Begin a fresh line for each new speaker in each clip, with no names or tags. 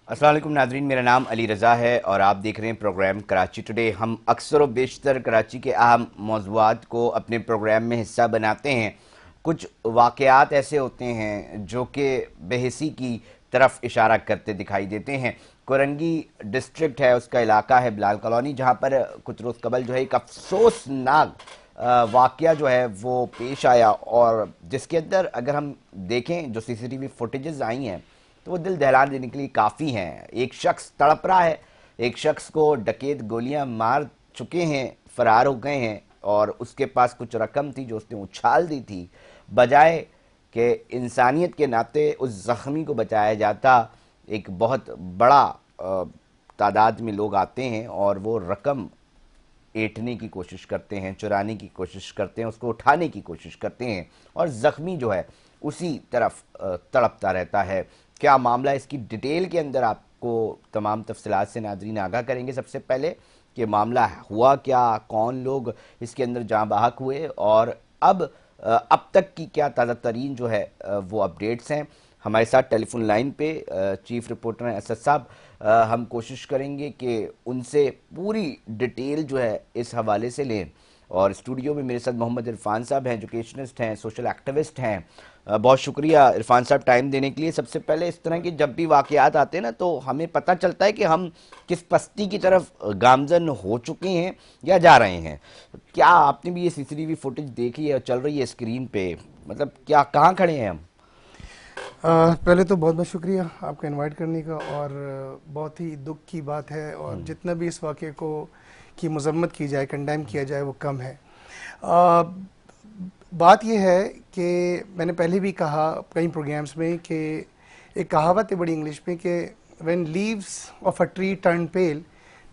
अस्सलाम वालेकुम नाजरीन, मेरा नाम अली रज़ा है और आप देख रहे हैं प्रोग्राम कराची टुडे। हम अक्सर व बेशतर कराची के अहम मौज़ूआत को अपने प्रोग्राम में हिस्सा बनाते हैं। कुछ वाक़यात ऐसे होते हैं जो कि बेहिसी की तरफ इशारा करते दिखाई देते हैं। कोरंगी डिस्ट्रिक्ट है, उसका इलाका है बिलाल कॉलोनी, जहाँ पर कुछ रोज़ कबल जो है एक अफसोसनाक वाक़या जो है वो पेश आया, और जिसके अंदर अगर हम देखें जो सीसीटीवी फुटेजेस आई हैं तो वो दिल दहला देने के लिए काफ़ी हैं। एक शख्स तड़प रहा है, एक शख्स को डकैत गोलियां मार चुके हैं, फरार हो गए हैं, और उसके पास कुछ रकम थी जो उसने उछाल दी थी। बजाय कि इंसानियत के नाते उस जख्मी को बचाया जाता, एक बहुत बड़ा तादाद में लोग आते हैं और वो रकम ऐंठने की कोशिश करते हैं, चुराने की कोशिश करते हैं, उसको उठाने की कोशिश करते हैं, और ज़ख्मी जो है उसी तरफ तड़पता रहता है। क्या मामला, इसकी डिटेल के अंदर आपको तमाम तफसीलात से नाज़रीन आगाह करेंगे। सबसे पहले कि मामला हुआ क्या, कौन लोग इसके अंदर जाँ बहक हुए, और अब तक की क्या ताज़ा तरीन जो है वो अपडेट्स हैं। हमारे साथ टेलीफोन लाइन पे चीफ रिपोर्टर हैं असद साहब। हम कोशिश करेंगे कि उनसे पूरी डिटेल जो है इस हवाले से लें। और स्टूडियो में मेरे साथ मोहम्मद इरफान साहब हैं, एजुकेशनिस्ट हैं, सोशल एक्टिविस्ट हैं। बहुत शुक्रिया इरफान साहब टाइम देने के लिए। सबसे पहले, इस तरह के जब भी वाक़यात आते हैं ना, तो हमें पता चलता है कि हम किस पस्ती की तरफ गामजन हो चुके हैं या जा रहे हैं। क्या आपने भी ये सीसीटीवी फुटेज देखी है, चल रही है स्क्रीन पे, मतलब क्या, कहाँ खड़े हैं हम?
पहले तो बहुत बहुत शुक्रिया आपका इनवाइट करने का। और बहुत ही दुख की बात है, और जितना भी इस वाक़े को की मजम्मत की जाए, कंडेम किया जाए, वो कम है। आ, बात यह है कि मैंने पहले भी कहा कई प्रोग्राम्स में कि एक कहावत है बड़ी इंग्लिश में कि when leaves of a tree turn pale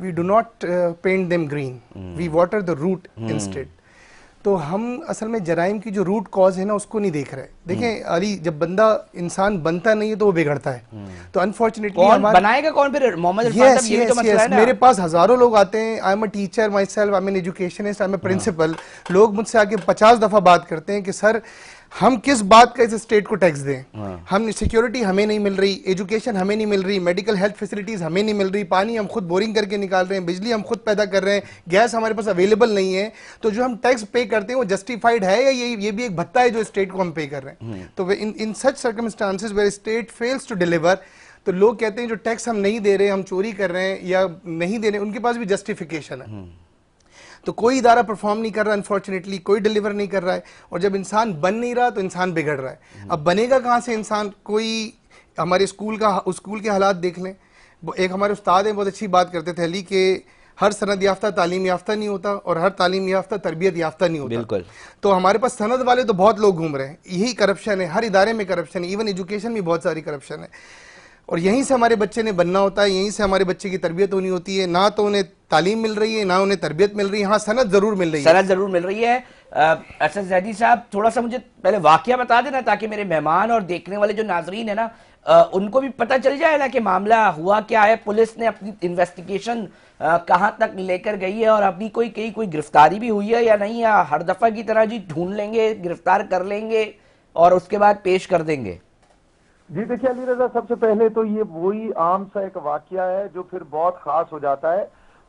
we do not paint them green, we water the root instead. तो हम असल में जराइम की जो रूट कॉज है ना, उसको नहीं देख रहे। देखें अली, जब बंदा इंसान बनता नहीं है तो वो बिगड़ता है। तो अनफॉर्चुनेटली
कौन
हमारे
बनाएगा, कौन फिर? मोहम्मद इरफान साहब,
यस
ये भी तो
यस
मसला
यस
है ना।
मेरे पास हजारों लोग आते हैं। I am a teacher myself, I am an educationist, I am a principal. लोग मुझसे आके 50 दफा बात करते हैं कि सर हम किस बात का इस स्टेट को टैक्स दें। हम सिक्योरिटी हमें नहीं मिल रही, एजुकेशन हमें नहीं मिल रही, मेडिकल हेल्थ फैसिलिटीज हमें नहीं मिल रही, पानी हम खुद बोरिंग करके निकाल रहे हैं, बिजली हम खुद पैदा कर रहे हैं, गैस हमारे पास अवेलेबल नहीं है। तो जो हम टैक्स पे करते हैं वो जस्टिफाइड है, या ये भी एक भत्ता है जो स्टेट को हम पे कर रहे हैं? तो in such circumstances where state fails to deliver, तो लोग कहते हैं जो टैक्स हम नहीं दे रहे, हम चोरी कर रहे हैं या नहीं दे रहे, उनके पास भी जस्टिफिकेशन है। तो कोई इदारा परफॉर्म नहीं कर रहा, अनफॉर्चुनेटली कोई डिलीवर नहीं कर रहा है। और जब इंसान बन नहीं रहा तो इंसान बिगड़ रहा है। अब बनेगा कहाँ से इंसान? कोई हमारे स्कूल के हालात देख लें। एक हमारे उस्ताद हैं, बहुत अच्छी बात करते थे अली, कि हर सनद याफ्ता तालीम याफ्ता नहीं होता, और हर तालीम याफ्ता तरबियत याफ्ता नहीं होता।
बिल्कुल।
तो हमारे पास सनद वाले तो बहुत लोग घूम रहे हैं। यही करप्शन है, हर इदारे में करप्शन है, इवन एजुकेशन में बहुत सारी करप्शन है। और यहीं से हमारे बच्चे ने बनना होता है, यहीं से हमारे बच्चे की तरबियत होनी होती है। ना तो उन्हें तालीम मिल रही है, ना उन्हें तरबियत मिल रही है। हाँ, सनद जरूर मिल रही है।
सनद जरूर मिल रही है। असद जैदी साहब, थोड़ा सा मुझे पहले वाकया बता देना, ताकि मेरे मेहमान और देखने वाले जो नाजरीन है ना, उनको भी पता चल जाए ना कि मामला हुआ क्या है। पुलिस ने अपनी इन्वेस्टिगेशन कहाँ तक लेकर गई है, और अभी कोई गिरफ्तारी भी हुई है या नहीं, या हर दफा की तरह जी ढूंढ लेंगे, गिरफ्तार कर लेंगे और उसके बाद पेश कर देंगे?
जी देखिए अली रजा, सबसे पहले तो ये वही आम सा एक वाकया है जो फिर बहुत खास हो जाता है।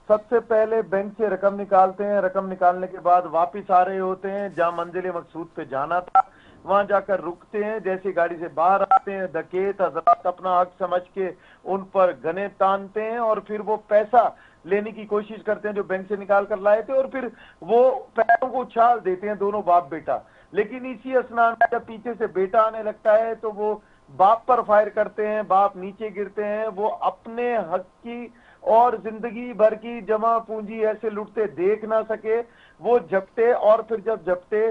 सबसे पहले बैंक से रकम निकालते हैं, रकम निकालने के बाद वापस आ रहे होते हैं, जहां मंजिल मकसूद पे जाना था वहां जाकर रुकते हैं। जैसे गाड़ी से बाहर आते हैं, डकैत हजरात अपना हक समझ के उन पर गने तानते हैं, और फिर वो पैसा लेने की कोशिश करते हैं जो बैंक से निकाल कर लाए थे, और फिर वो पैरों को उछाल देते हैं दोनों बाप बेटा। लेकिन इसी असनान में जब पीछे से बेटा आने लगता है तो वो बाप पर फायर करते हैं, बाप नीचे गिरते हैं। वो अपने हक की और जिंदगी भर की जमा पूंजी ऐसे लुटते देख ना सके, वो झपटे, और फिर जब झपटे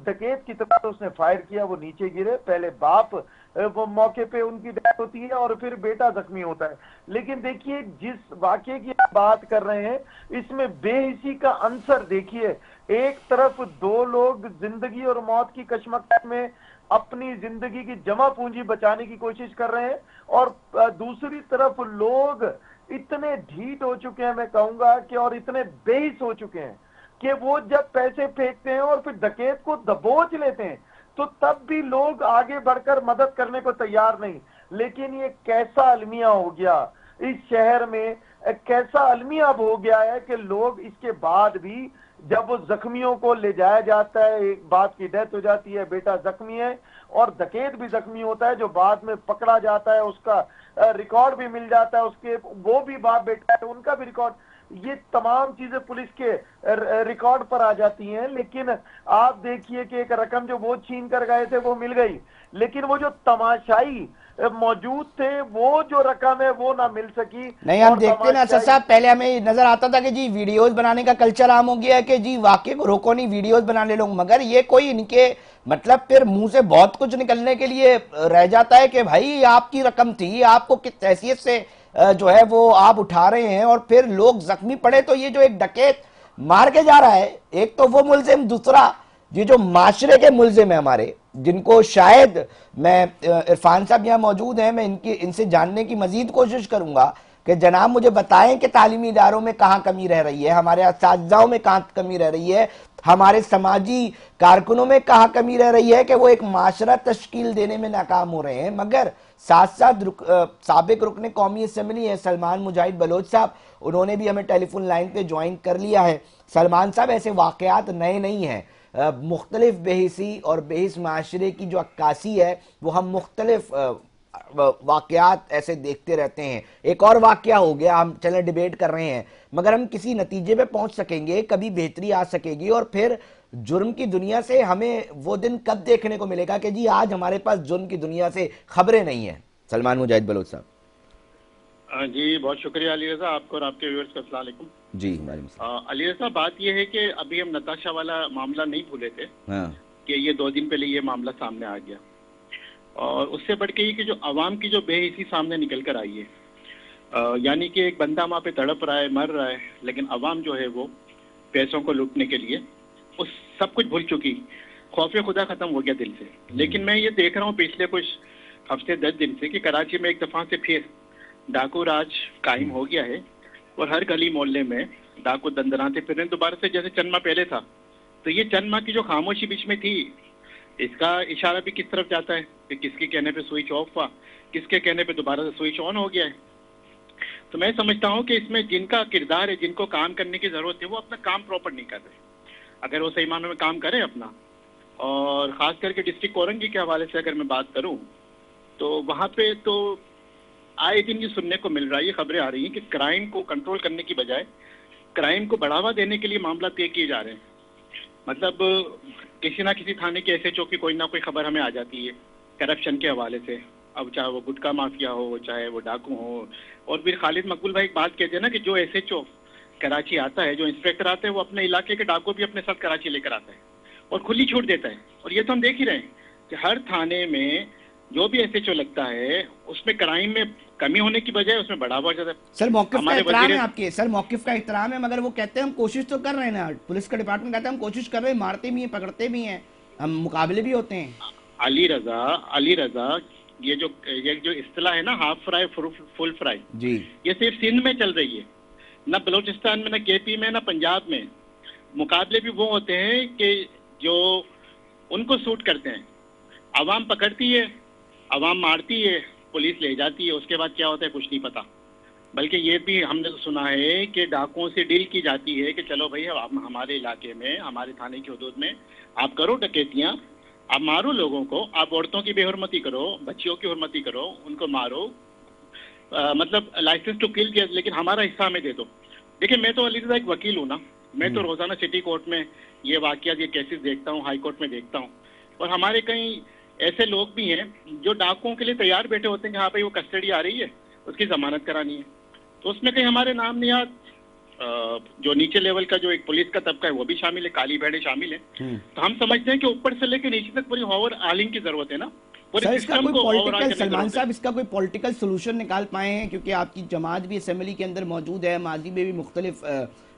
डकैत की तरफ उसने फायर किया, वो नीचे गिरे। पहले बाप वो मौके पे उनकी डेथ होती है, और फिर बेटा जख्मी होता है। लेकिन देखिए, जिस वाकये की आप बात कर रहे हैं, इसमें बेहिसी का अंसर देखिए। एक तरफ दो लोग जिंदगी और मौत की कशमकश में अपनी जिंदगी की जमा पूंजी बचाने की कोशिश कर रहे हैं, और दूसरी तरफ लोग इतने ढीठ हो चुके हैं, मैं कहूंगा कि, और इतने बेहिस हो चुके हैं कि वो जब पैसे फेंकते हैं और फिर डकैत को दबोच लेते हैं, तो तब भी लोग आगे बढ़कर मदद करने को तैयार नहीं। लेकिन ये कैसा अलमिया हो गया। इस शहर में कैसा अलमिया अब हो गया है कि लोग इसके बाद भी जब वो जख्मियों को ले जाया जाता है, एक बाप की डेथ हो जाती है, बेटा जख्मी है और डकैत भी जख्मी होता है जो बाद में पकड़ा जाता है, उसका रिकॉर्ड भी मिल जाता है, उसके वो भी बाप बेटा है उनका भी रिकॉर्ड, ये तमाम चीजें पुलिस के रिकॉर्ड पर आ जाती हैं। लेकिन आप देखिए कि एक रकम जो वो छीन कर गए थे वो मिल गई, लेकिन वो जो तमाशाई मौजूद थे वो जो रकम है वो ना मिल सकी।
नहीं, हम
और
देखते ना असद साहब, पहले हमें नजर आता था कि जी वीडियोस बनाने का कल्चर आम हो गया है कि जी वाकई को रोको नहीं, वीडियोस बनाने लोग, मगर ये कोई इनके मतलब फिर मुंह से बहुत कुछ निकलने के लिए रह जाता है कि भाई आपकी रकम थी, आपको किस हैसियत से जो है वो आप उठा रहे हैं, और फिर लोग जख्मी पड़े तो ये जो एक डकैत मार के जा रहा है, एक तो वो मुलजिम, दूसरा ये जो माशरे के मुलजिम है हमारे, जिनको शायद मैं इरफान साहब यहाँ मौजूद हैं, मैं इनसे जानने की मजीद कोशिश करूंगा कि जनाब मुझे बताएं कि तालीमी इदारों में कहाँ कमी रह रही है, हमारे असातिज़ाओं में कहाँ कमी रह रही है, हमारे समाजी कारकुनों में कहाँ कमी रह रही है कि वो एक माशरा तश्कील देने में नाकाम हो रहे हैं। मगर साथ साथ साबिक रुकने कौमी असम्बली है सलमान मुजाहिद बलोच साहब, उन्होंने भी हमें टेलीफोन लाइन पे ज्वाइन कर लिया है। सलमान साहब, ऐसे वाकयात नए नहीं हैं, मुख्तलिफ बेहिसी और बेहिस माशरे की जो अक्कासी है वो हम मुख्तलिफ वाकयात ऐसे देखते रहते हैं। एक और वाकया हो गया, हम चले डिबेट कर रहे हैं, मगर हम किसी नतीजे पे पहुंच सकेंगे, कभी बेहतरी आ सकेगी, और फिर जुर्म की दुनिया से हमें वो दिन कब देखने को मिलेगा कि जी आज हमारे पास जुर्म की दुनिया से खबरें नहीं है। सलमान मुजाहिद बलोच साहब।
जी बहुत शुक्रिया अली रजा, आपको और आपके व्यूअर्स को अस्सलाम वालेकुम।
जी
अली रजा, बात यह है कि अभी हम नताशा वाला मामला नहीं भूले थे।
हाँ।
कि ये 2 दिन पहले ये मामला सामने आ गया, और उससे बढ़ के ये कि जो आवाम की जो बेहिसी सामने निकल कर आई है, यानी कि एक बंदा वहाँ पे तड़प रहा है, मर रहा है, लेकिन आवाम जो है वो पैसों को लूटने के लिए उस सब कुछ भूल चुकी, खौफ खुदा खत्म हो गया दिल से। लेकिन मैं ये देख रहा हूँ पिछले कुछ हफ्ते 10 दिन से कि कराची में एक दफा से फिर डाकू राज कायम हो गया है, और हर गली मोहल्ले में डाकू दंदराते फिर रहे दोबारा से, जैसे चंद माह पहले था। तो ये चंद माह की जो खामोशी बीच में थी, इसका इशारा भी किस तरफ जाता है कि किसके कहने पे स्विच ऑफ हुआ, किसके कहने पे दोबारा से स्विच ऑन हो गया है। तो मैं समझता हूँ कि इसमें जिनका किरदार है, जिनको काम करने की जरूरत है, वो अपना काम प्रॉपर नहीं कर रहे। अगर वो सही मानों में काम करें अपना, और खास करके डिस्ट्रिक्ट कोरंगी के हवाले से अगर मैं बात करूँ तो वहाँ पे तो आए दिन ये सुनने को मिल रहा है, ये खबरें आ रही हैं कि क्राइम को कंट्रोल करने की बजाय क्राइम को बढ़ावा देने के लिए मामला तय किए जा रहे हैं। मतलब किसी ना किसी थाने के एसएचओ की कोई ना कोई खबर हमें आ जाती है करप्शन के हवाले से, अब चाहे वो गुटखा माफिया हो, चाहे वो डाकू हो। और फिर खालिद मकबूल भाई एक बात कहते हैं ना कि जो एसएचओ कराची आता है, जो इंस्पेक्टर आता है, वो अपने इलाके के डाकू भी अपने साथ कराची लेकर आता है और खुली छूट देता है। और ये तो हम देख ही रहे हैं कि हर थाने में जो भी एसएचओ लगता है उसमें क्राइम में कमी होने की बजाय उसमें बढ़ावा जाता है।
सर मौकिफ का एहतराम है आपके, सर मौकिफ का एहतराम है, मगर वो कहते हैं हम कोशिश तो कर रहे हैं ना, पुलिस का डिपार्टमेंट कहता है हम कोशिश कर रहे हैं, मारते भी हैं, पकड़ते भी हैं, हम मुकाबले भी होते हैं।
अली रजा, ये जो इस्तिलाह है ना, हाफ फ्राई फुल फ्राई
जी,
ये सिर्फ सिंध में चल रही है, ना बलोचिस्तान में, ना केपी में, ना पंजाब में। मुकाबले भी वो होते हैं कि जो उनको सूट करते हैं। आवाम पकड़ती है, आवाम मारती है, पुलिस ले जाती है, उसके बाद क्या होता है कुछ नहीं पता। बल्कि ये भी हमने तो सुना है कि डाकुओं से डील की जाती है कि चलो भाई हमारे इलाके में, हमारे थाने की हदूद में आप करो डकैतियाँ, आप मारो लोगों को, आप औरतों की बेहुरमती करो, बच्चियों की हुरमती करो, उनको मारो, मतलब लाइसेंस टू किल किया, लेकिन हमारा हिस्सा हमें दे दो। देखिए मैं तो अली रज़ा एक वकील हूँ ना, मैं तो रोजाना सिटी कोर्ट में ये वाकया, ये केसेस देखता हूँ, हाई कोर्ट में देखता हूँ, और हमारे कई ऐसे लोग भी हैं जो डाकुओं के लिए तैयार बैठे होते हैं कि हाँ भाई वो कस्टडी आ रही है, उसकी जमानत करानी है, तो उसमें कहीं हमारे नाम नियाद जो नीचे लेवल का जो एक पुलिस का तबका है वो भी शामिल है, काली भेड़े शामिल है। तो हम समझते हैं कि ऊपर से लेकर नीचे तक पूरी ओवर आलिंग की जरूरत है ना।
सर इसका कोई पॉलिटिकल, सलमान साहब इसका कोई पॉलिटिकल सोल्यूशन निकाल पाए हैं, क्योंकि आपकी जमात भी असेंबली के अंदर मौजूद है, माजी में भी मुख्तलिफ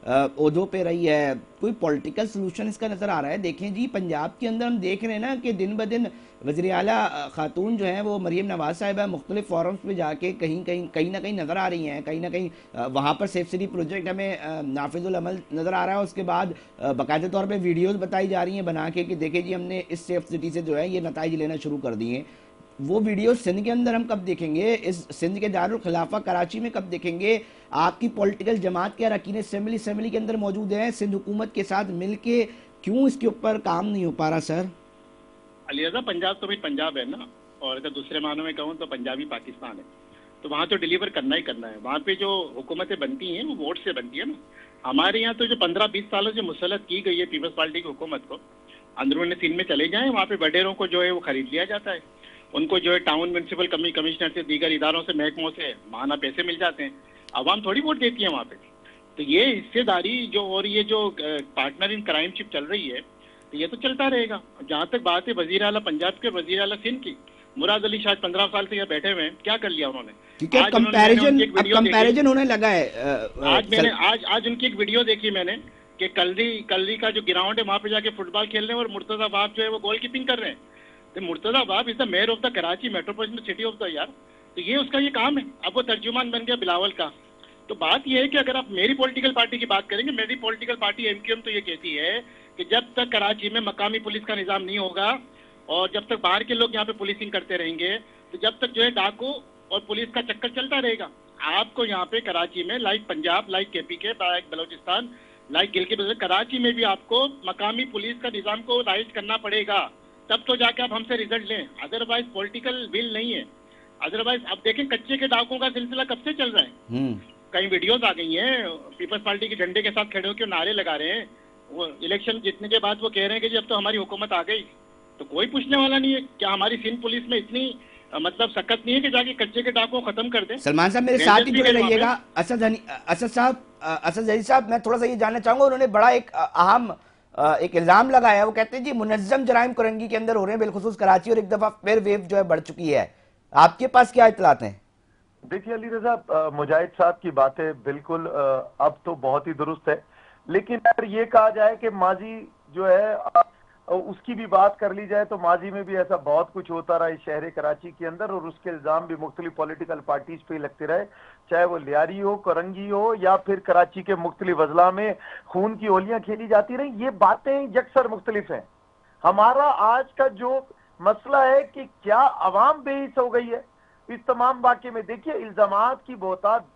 ओहदों पे रही है, कोई पॉलिटिकल सोल्यूशन इसका नज़र आ रहा है? देखें जी, पंजाब के अंदर हम देख रहे हैं ना कि दिन ब दिन वज़ीर आला खातून जो हैं वो मरीम नवाज साहिबा मुख्तलिफ फोरम्स पे जाके कहीं ना कहीं नज़र आ रही हैं, कहीं ना कहीं वहाँ पर सेफ सिटी प्रोजेक्ट हमें नाफिजुल अमल नज़र आ रहा है। उसके बाद बाकायदा तौर पर वीडियोज़ बताई जा रही हैं बना के कि देखें जी हमने इस सेफ सिटी से जो है ये नताइज लेना शुरू कर दिए। वो वीडियो सिंध के अंदर हम कब देखेंगे, इस सिंध के दारुल खिलाफा कराची में कब देखेंगे? आपकी पॉलिटिकल जमात के अरकान असेंबली के अंदर मौजूद हैं, सिंध हुकूमत के साथ मिलके क्यों इसके ऊपर काम नहीं हो पा रहा सर?
अली रजा, पंजाब तो भाई पंजाब है ना, और अगर दूसरे मानों में कहूँ तो पंजाबी पाकिस्तान है, तो वहाँ तो डिलीवर करना ही करना है। वहाँ पे जो हुकूमतें बनती हैं वो वोट से बनती है ना। हमारे यहाँ तो जो 15-20 सालों से मुसलत की गई है पीपल्स पार्टी की हुकूमत को, अंदरून सिंध में चले जाएं, वहाँ पे बडेरों को जो है वो खरीद लिया जाता है, उनको जो है टाउन म्यूनसिपल कमिश्नर से, दीगर इदारों से, महकमों से माहाना पैसे मिल जाते हैं। आवाम थोड़ी वोट देती है वहाँ पे। तो ये हिस्सेदारी जो, और ये जो पार्टनर इन क्राइमशिप चल रही है, तो ये तो चलता रहेगा। जहाँ तक बात है वजीर आला पंजाब के, वजीर आला सिंध की, मुराद अली शायद 15 साल से यहाँ बैठे हुए हैं, क्या कर लिया उन्होंने?
ठीक है, कंपैरिजन होने लगा है।
आज उनकी एक वीडियो देखी मैंने कि कलरी का जो ग्राउंड है वहाँ पे जाके फुटबॉल खेल रहे हैं और मुर्तजा बाब जो है वो गोल कीपिंग कर रहे हैं। तो मुर्तजा बाब is the mayor of the Karachi metropolitan city of the यार, तो ये उसका ये काम है। अब वो तर्जुमान बन गया बिलावल का। तो बात ये है कि अगर आप मेरी पॉलिटिकल पार्टी की बात करेंगे, मेरी पॉलिटिकल पार्टी एमक्यूएम तो ये कहती है कि जब तक कराची में मकामी पुलिस का निज़ाम नहीं होगा और जब तक बाहर के लोग यहाँ पे पुलिसिंग करते रहेंगे, तो जब तक जो है डाकू और पुलिस का चक्कर चलता रहेगा। आपको यहाँ पे कराची में, like Punjab, like KPK, like Balochistan, like Gilgit, Karachi में भी आपको मकामी पुलिस का निज़ाम को राइज करना पड़ेगा, तब तो जाके आप हमसे रिजल्ट लें। अदरवाइज पॉलिटिकल विल नहीं है। अदरवाइज अब देखें कच्चे के डाकों का सिलसिला कब से चल रहा है। कई वीडियोस आ गई हैं, पीपल्स पार्टी के झंडे के साथ खड़े होकर नारे लगा रहे हैं। वो इलेक्शन जीतने के बाद वो कह रहे हैं कि जब तो हमारी हुकूमत आ गई, तो कोई पूछने वाला नहीं है। क्या हमारी सिंध पुलिस में इतनी मतलब सख्त नहीं है कि जाके कच्चे के डाकों को खत्म कर दें?
सलमान साहब मेरे साथ ही जुड़े रहिएगा। असद अली साहब, मैं थोड़ा सा ये जानना चाहूंगा, उन्होंने बड़ा एक अहम एक इल्जाम लगाया है। वो कहते हैं जी मुनज्जम जराइम कुरंगी के अंदर हो रहे हैं, बिलखुसूस कराची, और एक दफा फिर वेव जो है बढ़ चुकी है। आपके पास क्या इत्तलात हैं?
देखिए अली रजा, मुजाहिद साहब की बातें बिल्कुल अब तो बहुत ही दुरुस्त है, लेकिन अगर ये कहा जाए कि माजी जो है उसकी भी बात कर ली जाए, तो माजी में भी ऐसा बहुत कुछ होता रहा इस शहर कराची के अंदर, और उसके इल्जाम भी मुख्तलिफ पॉलिटिकल पार्टीज पे लगते रहे, चाहे वो लियारी हो, करंगी हो, या फिर कराची के मुख्तलिफ अजला में खून की होलियां खेली जाती रही। ये बातें यकसर मुख्तलिफ हैं। हमारा आज का जो मसला है कि क्या अवाम बेहिस हो गई है इस तमाम वाक़े में। देखिए इल्जामात की बहुतात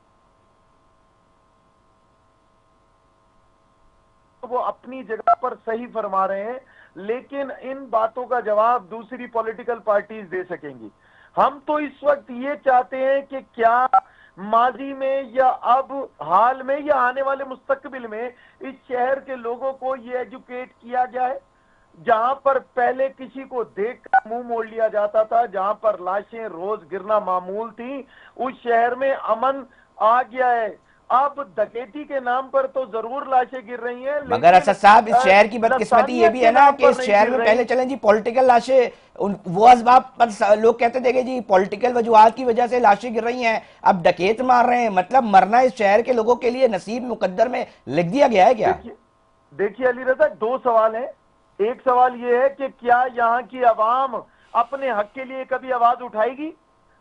वो अपनी जगह पर सही फरमा रहे हैं, लेकिन इन बातों का जवाब दूसरी पॉलिटिकल पार्टीज दे सकेंगी। हम तो इस वक्त ये चाहते हैं कि क्या माजी में या अब हाल में या आने वाले मुस्तकबिल में इस शहर के लोगों को ये एजुकेट किया गया है, जहां पर पहले किसी को देखकर मुंह मोड़ लिया जाता था, जहां पर लाशें रोज गिरना मामूल थी, उस शहर में अमन आ गया है। अब डकैती के नाम पर तो जरूर लाशें गिर रही हैं,
मगर असद साहब इस शहर की बदकिस्मती ये भी है ना कि इस शहर में पहले चलें जी पॉलिटिकल लाशें, वो असबाब पर लोग कहते थे कि जी पॉलिटिकल वजूहात की वजह से लाशें गिर रही हैं, अब डकैत मार रहे हैं। मतलब मरना इस शहर के लोगों के लिए नसीब मुकद्दर में लिख दिया गया है क्या?
देखिए अली रजा, दो सवाल है। एक सवाल ये है कि क्या यहाँ की आवाम अपने हक के लिए कभी आवाज उठाएगी,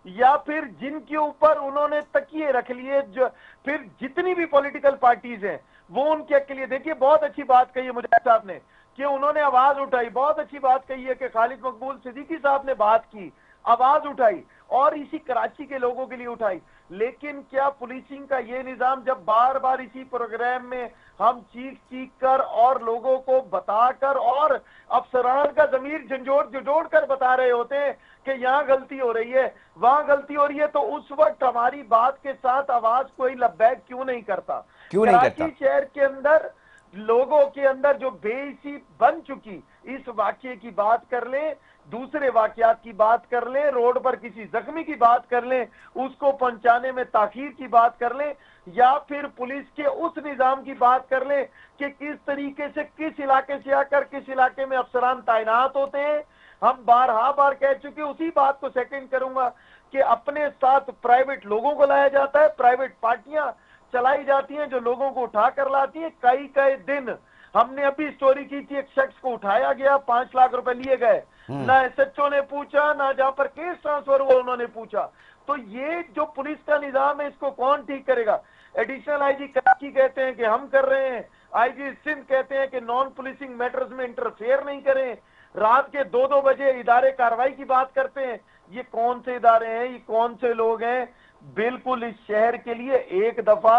या फिर जिनके ऊपर उन्होंने तकिए रख लिए, जो फिर जितनी भी पॉलिटिकल पार्टीज हैं वो उनके हक के लिए। देखिए बहुत अच्छी बात कही है मुजाहिद साहब ने कि उन्होंने आवाज उठाई, बहुत अच्छी बात कही है कि खालिद मकबूल सिद्दीकी साहब ने बात की, आवाज उठाई, और इसी कराची के लोगों के लिए उठाई। लेकिन क्या पुलिसिंग का ये निजाम, जब बार बार इसी प्रोग्राम में हम चीख कर और लोगों को बताकर और अफसरान का जमीर झंझोड़ कर बता रहे होते हैं कि यहाँ गलती हो रही है, वहां गलती हो रही है, तो उस वक्त हमारी बात के साथ आवाज कोई लब्बैक क्यों नहीं करता? कराची शहर के अंदर लोगों के अंदर जो बेइसी बन चुकी, इस वाक्य की बात कर लें, दूसरे वाकयात की बात कर लें, रोड पर किसी जख्मी की बात कर लें, उसको पहुंचाने में ताखीर की बात कर लें, या फिर पुलिस के उस निजाम की बात कर लें कि किस तरीके से किस इलाके से आकर किस इलाके में अफसरान तैनात होते हैं। हम बार कह चुके, उसी बात को सेकंड करूंगा कि अपने साथ प्राइवेट लोगों को लाया जाता है, प्राइवेट पार्टियां चलाई जाती हैं जो लोगों को उठा कर लाती हैं। कई दिन हमने अभी स्टोरी की थी, एक शख्स को उठाया गया, 5 लाख रुपए लिए गए, ना एसएचओ ने पूछा, ना जहां पर केस ट्रांसफर हुआ उन्होंने पूछा। तो ये जो पुलिस का निजाम है, इसको कौन ठीक करेगा? एडिशनल आईजी कराची कहते हैं कि हम कर रहे हैं, आईजी सिंध कहते हैं कि नॉन पुलिसिंग मैटर्स में इंटरफेयर नहीं करें, रात के 2-2 बजे इदारे कार्रवाई की बात करते हैं। ये कौन से इदारे हैं, ये कौन से लोग हैं। बिल्कुल इस शहर के लिए एक दफा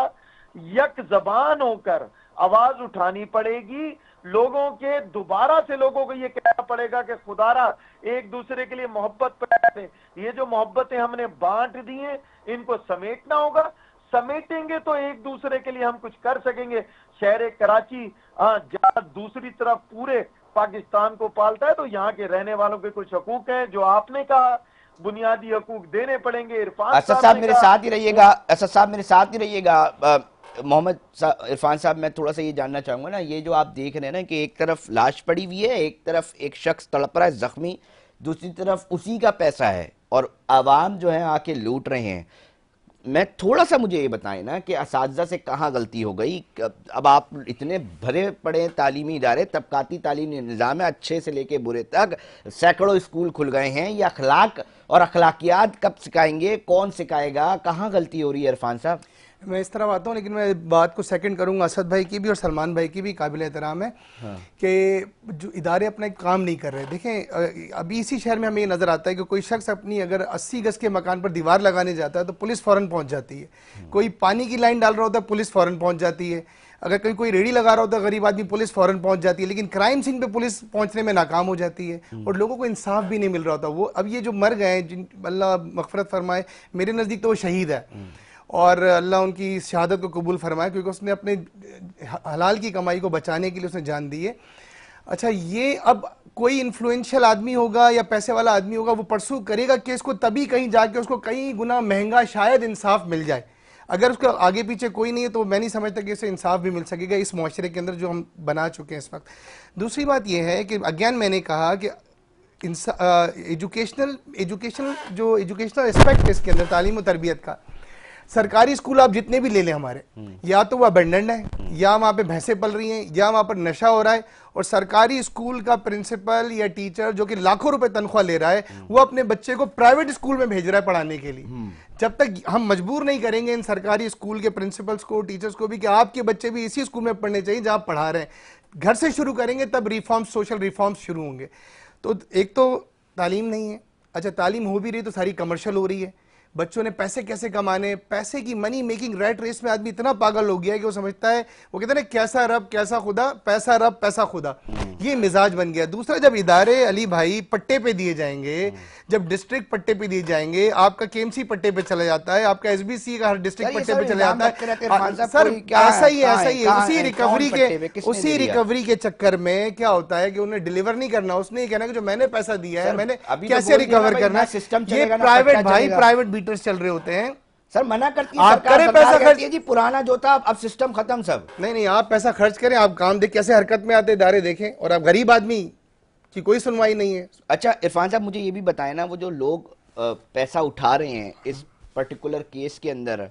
यक जबान होकर आवाज उठानी पड़ेगी। लोगों के दोबारा से लोगों को ये कहना पड़ेगा कि खुदारा एक दूसरे के लिए मोहब्बत पैदा करें। ये जो मोहब्बतें हमने बांट दी हैं इनको समेटना होगा। समेटेंगे तो एक दूसरे के लिए हम कुछ कर सकेंगे। शहर कराची जहाँ दूसरी तरफ पूरे पाकिस्तान को पालता है, तो यहाँ के रहने वालों के कुछ हकूक हैं जो आपने कहा बुनियादी हकूक देने पड़ेंगे। इरफान
असद साहब मेरे साथ ही रहिएगा, असद साहब मेरे साथ ही रहिएगा। मोहम्मद इरफान साहब, मैं थोड़ा सा ये जानना चाहूंगा ना, ये जो आप देख रहे हैं ना कि एक तरफ लाश पड़ी हुई है, एक तरफ एक शख्स तड़प रहा है जख्मी, दूसरी तरफ उसी का पैसा है और आवाम जो है आके लूट रहे हैं। मैं थोड़ा सा मुझे ये बताएं ना कि असातिज़ा से कहाँ गलती हो गई। अब आप इतने भरे पड़े तालीमी इदारे, तबकाती तालीमी निज़ाम है, अच्छे से लेके बुरे तक सैकड़ों स्कूल खुल गए हैं। ये अखलाक और अखलाकियात कब सिखाएंगे, कौन सिखाएगा, कहाँ गलती हो रही है इरफान साहब?
मैं इस तरह आता हूँ, लेकिन मैं बात को सेकंड करूँगा। असद भाई की भी और सलमान भाई की भी काबिल एहतराम है कि जो इदारे अपना काम नहीं कर रहे। देखें, अभी इसी शहर में हमें ये नज़र आता है कि कोई शख्स अपनी अगर 80 गज के मकान पर दीवार लगाने जाता है तो पुलिस फ़ौरन पहुँच जाती है। कोई पानी की लाइन डाल रहा होता है, पुलिस फ़ौरन पहुँच जाती है। अगर कहीं कोई रेडी लगा रहा होता है गरीब आदमी, पुलिस फ़ौरन पहुँच जाती है। लेकिन क्राइम सीन पे पुलिस पहुँचने में नाकाम हो जाती है और लोगों को इंसाफ भी नहीं मिल रहा होता। वो अब ये जो मर गए, जिन अल्लाह मग़फ़िरत फरमाए, मेरे नज़दीक तो वो शहीद है और अल्लाह उनकी शहादत को कबूल फरमाए, क्योंकि उसने अपने हलाल की कमाई को बचाने के लिए उसने जान दी है। अच्छा, ये अब कोई इन्फ्लुएंशियल आदमी होगा या पैसे वाला आदमी होगा, वो परसू करेगा केस को, तभी कहीं जाके उसको कई गुना महंगा शायद इंसाफ मिल जाए। अगर उसके आगे पीछे कोई नहीं है तो मैं नहीं समझता कि इसे इंसाफ भी मिल सकेगा इस मुआशरे के अंदर जो हम बना चुके हैं इस वक्त। दूसरी बात यह है कि अगेन मैंने कहा कि एजुकेशनल जो एजुकेशनल एस्पेक्ट है इसके अंदर, तालीम और तरबियत का, सरकारी स्कूल आप जितने भी ले लें हमारे, या तो वो अबेंडेंड है, या वहाँ पे भैंसें पल रही हैं, या वहाँ पर नशा हो रहा है। और सरकारी स्कूल का प्रिंसिपल या टीचर जो कि लाखों रुपए तनख्वाह ले रहा है, वो अपने बच्चे को प्राइवेट स्कूल में भेज रहा है पढ़ाने के लिए। जब तक हम मजबूर नहीं करेंगे इन सरकारी स्कूल के प्रिंसिपल्स को, टीचर्स को भी कि आपके बच्चे भी इसी स्कूल में पढ़ने चाहिए जहाँ आप पढ़ा रहे हैं, घर से शुरू करेंगे तब रिफॉर्म्स, सोशल रिफॉर्म्स शुरू होंगे। तो एक तो तालीम नहीं है। अच्छा, तालीम हो भी रही तो सारी कमर्शियल हो रही है। बच्चों ने पैसे कैसे कमाने, पैसे की मनी मेकिंग रैट रेस में आदमी इतना पागल हो गया है कि वो समझता है, वो कहते हैं कैसा रब कैसा खुदा, पैसा रब पैसा खुदा, ये मिजाज बन गया। दूसरा, जब इदारे अली भाई पट्टे पे दिए जाएंगे, जब डिस्ट्रिक्ट पट्टे पे दिए जाएंगे, आपका केएमसी पट्टे पे चला जाता है, आपका एसबीसी का हर डिस्ट्रिक्ट पट्टे पे चला जाता है। सर ऐसा ही है। उसी रिकवरी के चक्कर में क्या होता है कि उन्हें डिलीवर नहीं करना, उसने ये कहना कि जो मैंने पैसा दिया है मैंने कैसे रिकवर करना है। ये प्राइवेट भाई, प्राइवेट बीटर्स चल रहे होते हैं।
सर मना करती है सरकार, पैसा खर्च जी, पुराना जो था अब सिस्टम खत्म सब।
नहीं, आप पैसा खर्च करें, आप काम देख कैसे हरकत में आते इदारे देखें, और आप गरीब आदमी की कोई सुनवाई नहीं है।
अच्छा इरफान साहब, मुझे ये भी बताएं ना, वो जो लोग पैसा उठा रहे हैं इस पर्टिकुलर केस के अंदर,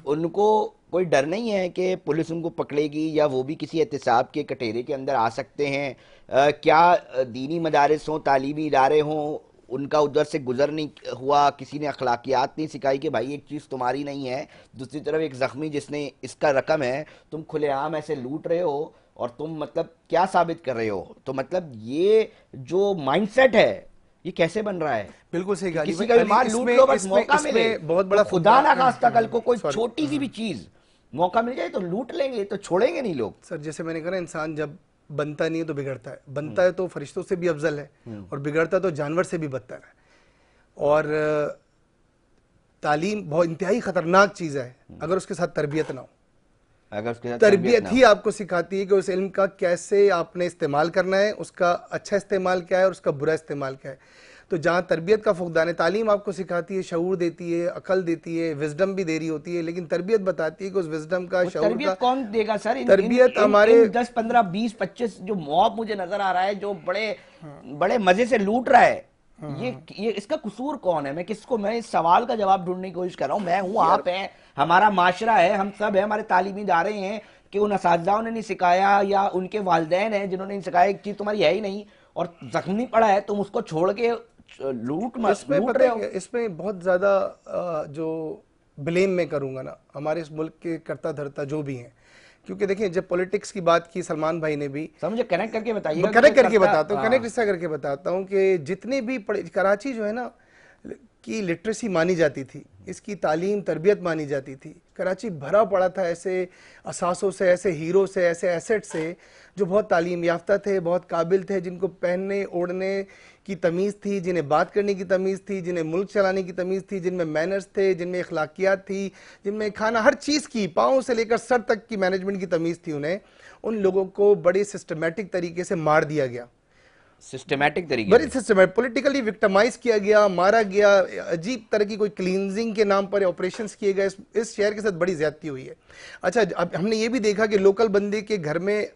उनको कोई डर नहीं है कि पुलिस उनको पकड़ेगी, या वो भी किसी एहतसाब के कटेरे के अंदर आ सकते हैं? क्या दीनी मदारिस हों, तालीमी इदारे हों, उनका उधर से गुजर नहीं हुआ, किसी ने अखलाकियात नहीं सिखाई कि भाई एक चीज़ तुम्हारी नहीं है, दूसरी तरफ एक जख्मी जिसने इसका रकम है, तुम खुलेआम ऐसे लूट रहे हो और तुम मतलब क्या साबित कर रहे हो? तो मतलब ये जो माइंडसेट है ये कैसे बन रहा है?
बिल्कुल सही कहा।
किसी का भी माल लूट लो, बस मौका मिले,
बहुत बड़ा
खुदा ना खास्ता कल को कोई छोटी सी भी चीज मौका मिल जाए तो लूट लेंगे, तो छोड़ेंगे नहीं लोग।
सर जैसे मैंने कहा, इंसान जब बनता नहीं है तो बिगड़ता है, बनता है तो फरिश्तों से भी अफजल है, और बिगड़ता तो जानवर से भी बदतर है। और तालीम बहुत इंतहाई खतरनाक चीज़ है अगर उसके साथ तरबियत ना हो।
अगर उसके साथ
तरबियत ही आपको सिखाती है कि उस इल्म का कैसे आपने इस्तेमाल करना है, उसका अच्छा इस्तेमाल क्या है और उसका बुरा इस्तेमाल क्या है। तो जहाँ तरबियत का फुकदान है, तालीम आपको सिखाती है, शऊर देती है, अकल देती है, विजडम भी दे रही होती है, लेकिन तरबियत बताती है कि उस विजडम का, शऊर का
कौन देगा सर?
तरबियत हमारे
10 15 20 25 जो मॉब मुझे नजर आ रहा है, जो बड़े बड़े मजे से लूट रहा है, ये इसका कसूर कौन है? मैं इस सवाल का जवाब ढूंढने की कोशिश कर रहा हूँ। मैं हूँ, आप हैं, हमारा माशरा है, हम सब है, हमारे तालीमी इदारे हैं कि उन असातिज़ाओं ने नहीं सिखाया या उनके वालिदैन हैं जिन्होंने नहीं सिखाया, एक चीज तुम्हारी है ही नहीं और जख्मी पड़ा है, तुम उसको छोड़ के लूट रहे हो।
इसमें बहुत ज्यादा जो ब्लेम मैं करूंगा ना हमारे इस मुल्क के करता धरता जो भी हैं, क्योंकि देखिए जब पॉलिटिक्स की बात की सलमान भाई ने भी,
मुझे कनेक्ट करके बताइए।
कनेक्ट करके बताता हूँ, कनेक्ट इससे करके बताता हूँ कि जितने भी कराची जो है ना, की लिटरेसी मानी जाती थी, इसकी तालीम तरबियत मानी जाती थी। कराची भरा पड़ा था ऐसे असासों से, ऐसे हीरो से, ऐसे एसेट से जो बहुत तालीम याफ्ता थे, बहुत काबिल थे, जिनको पहनने ओढ़ने की तमीज़ थी, जिन्हें बात करने की तमीज़ थी, जिन्हें मुल्क चलाने की तमीज़ थी, जिनमें मैनर्स थे, जिनमें अखलाकियात थी, जिनमें खाना हर चीज़ की पाँव से लेकर सर तक की मैनेजमेंट की तमीज़ थी उन्हें। उन लोगों को बड़े सिस्टमेटिक तरीके से मार दिया गया,
सिस्टमैटिक तरीके
बड़ी
से।
सिस्टमेटिक, पॉलिटिकली विक्टिमाइज किया गया, मारा गया, अजीब तरह की कोई क्लींजिंग के नाम पर ऑपरेशंस किए गए। इस शहर के साथ बड़ी ज्यादती हुई है। अच्छा, अब हमने ये भी देखा कि लोकल बंदे के घर में,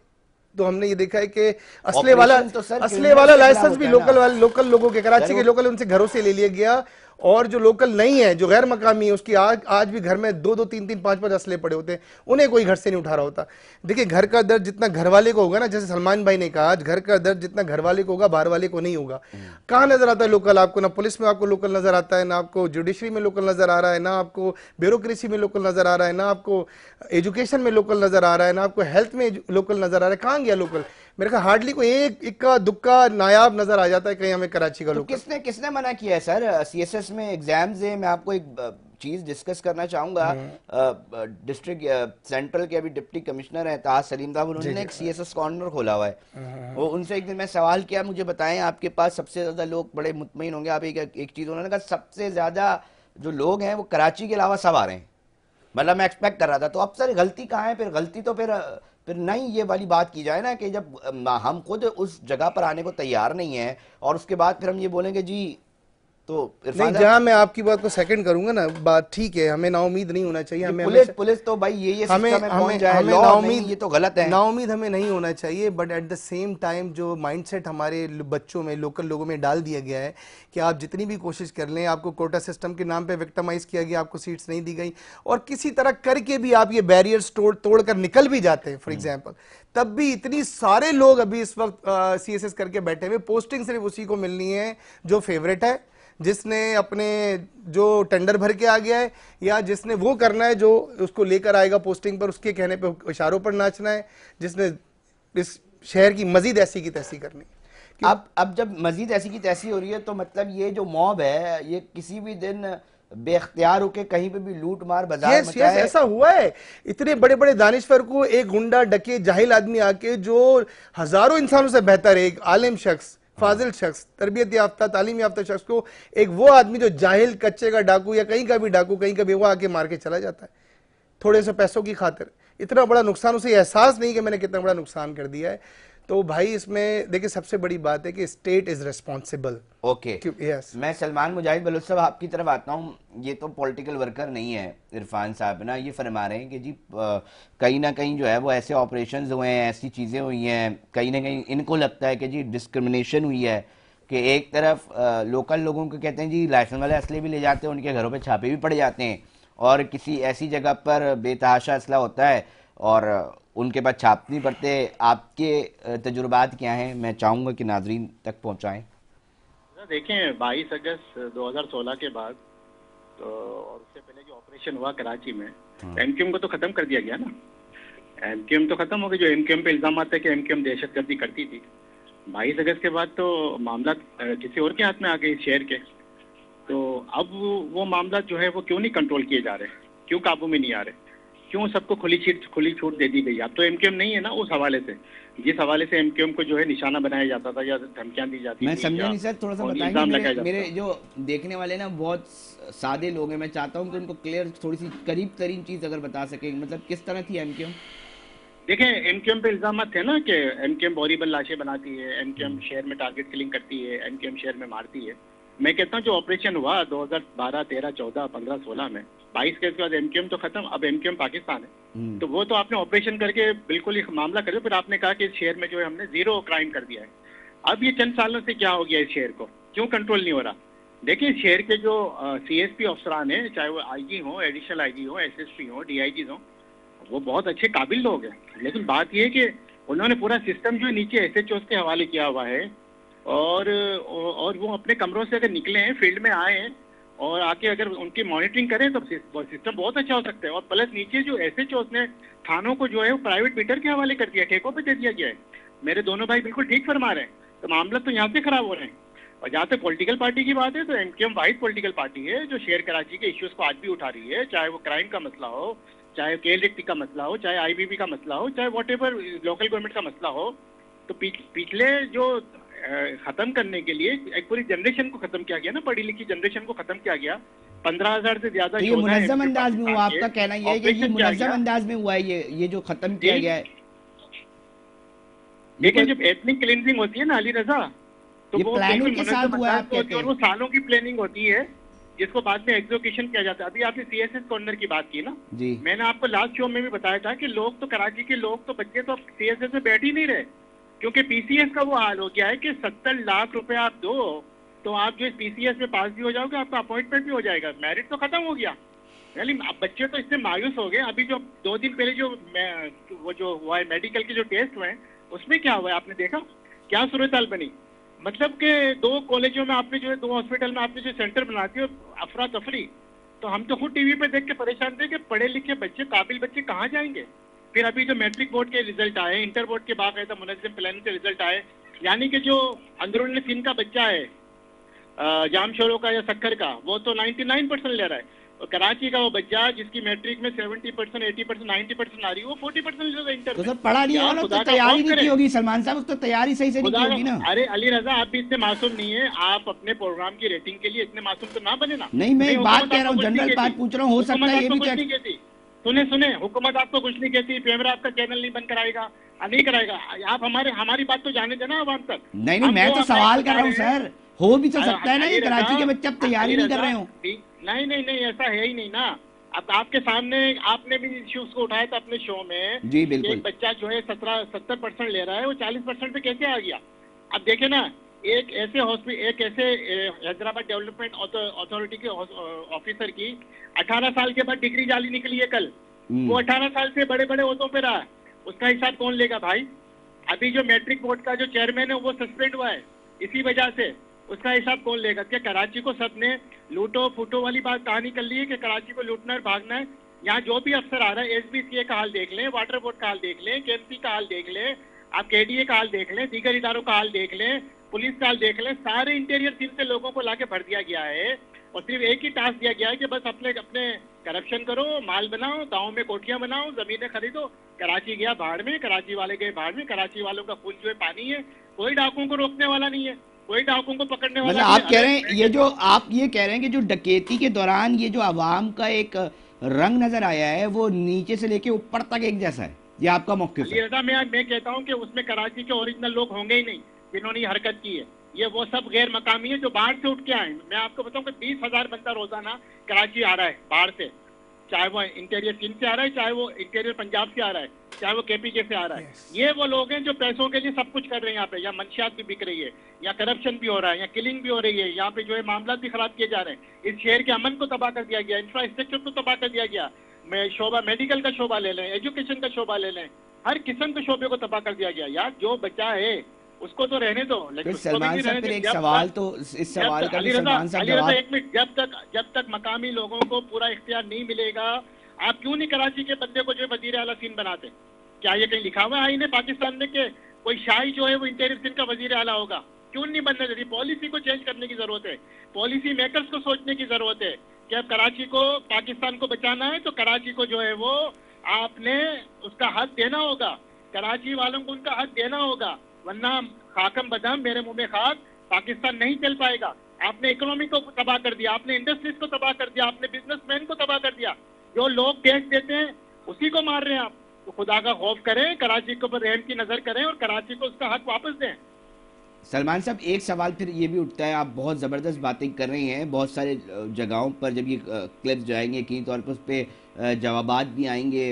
तो हमने ये देखा है कि असले वाला
ऑपरेशन तो सर
असले वाला
criminals के खिलाफ
लाइसेंस भी
होता है ना।
लोकल लोगों के, कराची
सर
के लोकल उनसे घरों से ले लिया गया। और जो लोकल नहीं है, जो गैर मकामी है, उसकी आज भी घर में 2-2, 3-3, 5-5 असले पड़े होते हैं, उन्हें कोई घर से नहीं उठा रहा होता। देखिए, घर का दर्द जितना घर वाले को होगा ना, जैसे सलमान भाई ने कहा, आज घर का दर्द जितना घर वाले को होगा, बाहर वाले को नहीं होगा। कहाँ नजर आता है लोकल आपको? ना पुलिस में आपको लोकल नजर आता है, ना आपको जुडिशरी में लोकल नजर आ रहा है, ना आपको ब्यूरोक्रेसी में लोकल नजर आ रहा है, ना आपको एजुकेशन में लोकल नजर आ रहा है, ना आपको हेल्थ में लोकल नजर आ रहा है। कहाँ गया लोकल? मेरे ख्याल हार्डली कोई एक इक्का दुक्का नायाब नजर आ जाता है कहीं हमें कराची का
तो
लोकल।
किसने किसने मना किया है सर? सीएसएस में एग्जाम्स है। मैं आपको एक चीज डिस्कस करना चाहूंगा। डिस्ट्रिक्ट सेंट्रल के अभी डिप्टी कमिश्नर हैं ताज सलीम साहब, उन्होंने एक सीएसएस कॉर्नर खोला हुआ है। वो उनसे एक दिन मैं सवाल किया, मुझे बताएं आपके पास सबसे ज्यादा लोग, बड़े मुतमईन होंगे आप, एक चीज उन्होंने कहा, सबसे ज्यादा जो लोग हैं वो कराची के अलावा सब आ रहे हैं। मतलब मैं एक्सपेक्ट कर रहा था। तो अब सर गलती कहाँ है? फिर गलती तो फिर नहीं ये वाली बात की जाए ना कि जब हम खुद उस जगह पर आने को तैयार नहीं है और उसके बाद फिर हम ये बोलेंगे जी। तो
नहीं,
इरफान साहब,
जहां मैं आपकी बात को सेकंड करूंगा ना, बात ठीक है, हमें नाउमीद नहीं होना चाहिए। हमें
पुलिस पुलिस तो भाई ये
हमें
सिस्टम है, कौन
हमें
जाए,
हमें
लॉ नहीं,
नाउमीद,
ये तो गलत है।
नाउमीद हमें नहीं होना चाहिए। But at the same time जो माइंडसेट हमारे बच्चों में, लोकल लोगों में डाल दिया गया है कि आप जितनी भी कोशिश कर लें, आपको कोटा सिस्टम के नाम पे विक्टिमाइज किया गया, आपको सीट्स नहीं दी गई, और किसी तरह करके भी आप ये बैरियर्स तोड़ कर निकल भी जाते हैं फॉर एग्जाम्पल, तब भी इतनी सारे लोग अभी इस वक्त सीएसएस करके बैठे हुए। पोस्टिंग सिर्फ उसी को मिलनी है जो फेवरेट है, जिसने अपने जो टेंडर भर के आ गया है, या जिसने वो करना है जो उसको लेकर आएगा पोस्टिंग पर, उसके कहने पे इशारों पर नाचना है, जिसने इस शहर की मजीद ऐसी की तैसी करनी है।
अब जब मजीद ऐसी की तैसी हो रही है तो मतलब ये जो मॉब है ये किसी भी दिन बेख्तियार होके कहीं पे भी लूट मार बाजार मचाए।
यस, ऐसा हुआ है। इतने बड़े बड़े दानिश्वर को एक गुंडा डके, जाहिल आदमी आके, जो हजारों इंसानों से बेहतर है, एक आलिम शख्स, फाजिल शख्स, तरबियत याफ्ता, तालीम याफ्ता शख्स को, एक वो आदमी जो जाहिल कच्चे का डाकू या कहीं का भी डाकू, कहीं का भी, वो आके मार के चला जाता है थोड़े से पैसों की खातिर। इतना बड़ा नुकसान, उसे एहसास नहीं कि मैंने कितना बड़ा नुकसान कर दिया है। तो भाई इसमें देखिए सबसे बड़ी बात है कि state is responsible.
Okay,
yes,
मैं सलमान मुजाहिद बलोच साहब आपकी तरफ आता हूँ। ये तो पॉलिटिकल वर्कर नहीं है इरफान साहब ना, ये फरमा रहे हैं कि जी कहीं ना कहीं जो है वो ऐसे ऑपरेशंस हुए हैं, ऐसी चीज़ें हुई हैं, कहीं ना कहीं इनको लगता है कि जी डिस्क्रिमिनेशन हुई है कि एक तरफ लोकल लोगों को कहते हैं जी लाइसेंस वाले असले भी ले जाते हैं, उनके घरों पे छापे भी पड़ जाते हैं, और किसी ऐसी जगह पर बेतहाशा असला होता है और उनके पास छाप नहीं पड़ते। आपके तजुर्बात क्या हैं? मैं चाहूँगा कि नाजरीन तक पहुँचाएँ।
देखें, 22 अगस्त 2016 के बाद तो, और उससे पहले जो ऑपरेशन हुआ कराची में, एमक्यूएम को तो खत्म कर दिया गया ना। एमक्यूएम तो खत्म हो गया। जो एमक्यूएम पे इल्जाम थे कि एमक्यूएम दहशतगर्दी करती थी, 22 अगस्त के बाद तो मामला किसी और के हाथ में आ गए, शहर के। तो अब वो मामला जो है वो क्यों नहीं कंट्रोल किए जा रहे, क्यों काबू में नहीं आ रहे, क्यों सबको खुली छूट दे दी गई? अब तो एमक्यूएम नहीं है ना उस हवाले से, जिस हवाले से एमक्यूएम को जो है निशाना बनाया जाता था या धमकियां दी जाती थी।
मैं समझा नहीं सर, थोड़ा सा
और
बताएंगे?
इल्जाम लगाया जाता
मेरे
था।
जो देखने वाले ना बहुत सादे लोग हैं, मैं चाहता हूँ कि उनको क्लियर थोड़ी सी करीब तरीन चीज़ अगर बता सकें, मतलब किस तरह थी एमक्यूएम?
देखें, एमक्यूएम पे इल्जाम थे ना कि एमक्यूएम बोरीबल लाशें बनाती है, एमक्यूएम शहर में टारगेट किलिंग करती है, एमक्यूएम शहर में मारती है। मैं कहता हूँ जो ऑपरेशन हुआ 2012, 13, 14, 15, 16 में, 22 के बाद एमक्यूएम तो खत्म, अब एमक्यूएम पाकिस्तान है। तो वो तो आपने ऑपरेशन करके बिल्कुल ही मामला कर दिया, फिर आपने कहा कि इस शहर में जो है हमने जीरो क्राइम कर दिया है। अब ये चंद सालों से क्या हो गया इस शहर को, क्यों कंट्रोल नहीं हो रहा? देखिए, शहर के जो सीएसपी अफसरान हैं, चाहे वो आईजी हो, एडिशनल आईजी हो, एसएसपी हो, डीआईजी हो, वो बहुत अच्छे काबिल लोग हैं। लेकिन बात यह है कि उन्होंने पूरा सिस्टम जो है नीचे एसएचओ के हवाले किया हुआ है, और वो अपने कमरों से अगर निकले हैं, फील्ड में आए हैं और आके अगर उनकी मॉनिटरिंग करें तो सिस्टम बहुत अच्छा हो सकता है। और प्लस नीचे जो एसएचओ ने थानों को जो है वो प्राइवेट बिल्डर के हवाले कर दिया, ठेकों पे दे दिया गया है। मेरे दोनों भाई बिल्कुल ठीक फरमा रहे हैं। तो मामला तो यहाँ से खराब हो रहे हैं। और जहाँ तक पॉलिटिकल पार्टी की बात है तो एमकेएम वाहिद पॉलिटिकल पार्टी है जो शेर कराची के इश्यूज को आज भी उठा रही है, चाहे वो क्राइम का मसला हो, चाहे केल का मसला हो, चाहे आईबीबी का मसला हो, चाहे व्हाटएवर लोकल गवर्नमेंट का मसला हो। तो पिछले जो खत्म करने के लिए एक पूरी जनरेशन को खत्म किया गया ना, पढ़ी लिखी जनरेशन को खत्म किया गया। 15,000 से ज्यादा
तो ये मुनज़्ज़म अंदाज में हुआ, आपका कहना ये है कि ये मुनज़्ज़म अंदाज में हुआ है ये जो खत्म किया गया है।
लेकिन जब एथनिक क्लींजिंग होती है ना अली रजा, तो
ये
वो
प्लानिंग के साथ हुआ है, आप कहते हैं।
वो सालों की प्लानिंग होती है जिसको बाद में एग्जीक्यूशन किया जाता है। अभी आपने सीएसएस कॉर्नर की बात की ना
जी,
मैंने आपको लास्ट शो में भी बताया था कि लोग तो कराची के लोग तो बच्चे तो सीएसएस में बैठ ही नहीं रहे, क्योंकि पीसीएस का वो हाल हो गया है कि 70 लाख रुपए आप दो तो आप जो पीसीएस में पास भी हो जाओगे, आपका अपॉइंटमेंट भी हो जाएगा, मेरिट तो खत्म हो गया। यानी अब बच्चे तो इससे मायूस हो गए। अभी जो 2 दिन पहले जो हुआ है मेडिकल के जो टेस्ट हुए उसमें क्या हुआ है आपने देखा, क्या सूरत हाल बनी। मतलब कि 2 कॉलेजों में आपने जो है 2 हॉस्पिटल में आपने जो सेंटर बनाती हो अफरा तफरी, तो हम तो खुद टीवी पे देख के परेशान थे कि पढ़े लिखे बच्चे, काबिल बच्चे कहाँ जाएंगे। फिर अभी जो मैट्रिक बोर्ड के रिजल्ट आए, इंटर बोर्ड के बाकायदा मुनज़्ज़म प्लानिंग के रिजल्ट आए, यानी कि जो अंदरून सिंध का बच्चा है जामशोरों का या सक्कर का, वो तो 99% ले रहा है, और कराची का वो बच्चा जिसकी मैट्रिक में 70%, 80%, 90% आ रही है, वो 40% ले रहा है इंटर
तो
में।
सर पढ़ा नहीं होगा ना, तो तैयारी नहीं की होगी सलमान साहब, उसको तैयारी सही से नहीं की होगी ना।
अरे अली रजा, आप भी इतने मासूम नहीं है, आप अपने प्रोग्राम की रेटिंग के लिए इतने मासूम तो ना बने ना।
नहीं, मैं एक बात
हुकूमत
कह रहा हूँ,
आपको कुछ
जनरल
नहीं
बात
कहती।
पूछ रहा हूँ, हो सकता
हुकूमत
है ये
आपको
भी
कुछ नहीं कहती। सुने हुकूमत आपको कुछ नहीं कहती, पेमरा आपका चैनल नहीं बंद कराएगा, नहीं कराएगा। आप हमारी बात तो जाने देना आवाम तक।
नहीं, मैं तो सवाल कर रहा हूँ सर, हो भी तो सकता है ना ये कराची के बच्चे अब तैयारी नहीं कर रहे हो।
नहीं, ऐसा है ही नहीं ना। अब आपके सामने आपने भी इश्यूज को उठाया था अपने शो में
जी बिल्कुल।
एक बच्चा जो है 70% ले रहा है, वो 40% पे कैसे आ गया। अब देखे ना, एक ऐसे हैदराबाद डेवलपमेंट अथॉरिटी के ऑफिसर की 18 साल के बाद डिग्री जाली निकली है कल, वो 18 साल से बड़े बड़े ओहदों पे रहा, उसका हिसाब कौन लेगा भाई। अभी जो मैट्रिक बोर्ड का जो चेयरमैन है वो सस्पेंड हुआ है इसी वजह से, उसका हिसाब कौन लेगा। क्या कराची को सबने लूटो फूटो वाली बात कहानी कर ली है कि कराची को लूटना है भागना है। यहाँ जो भी अफसर आ रहा है, एसबीसीए का हाल देख लें, वाटर बोर्ड का हाल देख लें, केएमसी का हाल देख लें, आप केडीए का हाल देख लें, दीगर इदारों का हाल देख लें, पुलिस का हाल देख लें, सारे इंटीरियर टीम से लोगों को लाके भर दिया गया है और सिर्फ एक ही टास्क दिया गया है कि बस अपने करप्शन करो, माल बनाओ, गाँव में कोठियां बनाओ, जमीनें खरीदो। कराची गया भाड़ में, कराची वाले गए भाड़ में, कराची वालों का खून जो है पानी है, कोई डाकुओं को रोकने वाला नहीं है, कोई डाकुओं को पकड़ने वाला
मतलब आप कह रहे हैं ये जो आप ये कह रहे हैं कि जो डकैती के दौरान ये जो आवाम का एक रंग नजर आया है वो नीचे से लेके ऊपर तक एक जैसा है, ये आपका मौक़िफ़ है।
मैं कहता हूँ कि उसमें कराची के ओरिजिनल लोग होंगे ही नहीं जिन्होंने ये हरकत की है। ये वो सब गैर मकामी है जो बाहर से उठ के आए। मैं आपको बताऊं कि 20,000 बंदा रोजाना कराची आ रहा है बाहर से, चाहे वो इंटीरियर सिंध से आ रहा है, चाहे वो इंटीरियर पंजाब से आ रहा है, चाहे वो केपीके से आ रहा है। ये वो लोग हैं जो पैसों के लिए सब कुछ कर रहे हैं यहाँ पे। या मंशियात भी बिक रही है, या करप्शन भी हो रहा है, या किलिंग भी हो रही है, यहाँ पे जो है मामला भी खराब किए जा रहे हैं। इस शहर के अमन को तबाह कर दिया गया, इंफ्रास्ट्रक्चर को तबाह कर दिया गया। शोबा मेडिकल का शोबा ले लें, एजुकेशन का शोबा ले लें, हर किस्म के शोबे को तबाह कर दिया गया। यार जो बचा है उसको तो रहने दो। लेकिन
सलमान साहब फिर एक सवाल तो इस सवाल का भी सलमान साहब जवाब।
एक मिनट, जब तक मकामी लोगों को पूरा इख्तियार नहीं मिलेगा, आप क्यों नहीं कराची के बंदे को जो वजीर आला सिंध बनाते? क्या ये कहीं लिखा हुआ है आईने पाकिस्तान में कि कोई शाही जो है वो इंटीरियर सिंध का वजीर आला होगा? क्यों नहीं बनने देती? पॉलिसी को चेंज करने की जरूरत है, पॉलिसी मेकर्स को सोचने की जरूरत है कि अब कराची को, पाकिस्तान को बचाना है तो कराची को जो है वो आपने उसका हक देना होगा, कराची वालों को उनका हक देना होगा, वरना खाकम बदाम मेरे मुंह में खाक, पाकिस्तान नहीं चल पाएगा। आपने इकोनॉमी को तबाह कर दिया, आपने इंडस्ट्रीज को तबाह कर दिया, आपने बिजनेसमैन को तबाह कर दिया। जो लोग टैक्स देते हैं उसी को मार रहे हैं आप। तो खुदा का खौफ करें, कराची के ऊपर रहम की नजर करें और कराची को उसका हक वापस दें।
सलमान साहब एक सवाल फिर ये भी उठता है, आप बहुत ज़बरदस्त बातें कर रही हैं, बहुत सारे जगहों पर जब ये क्लिप्स जाएंगे यकीनी तौर पर उस पर जवाबात भी आएंगे।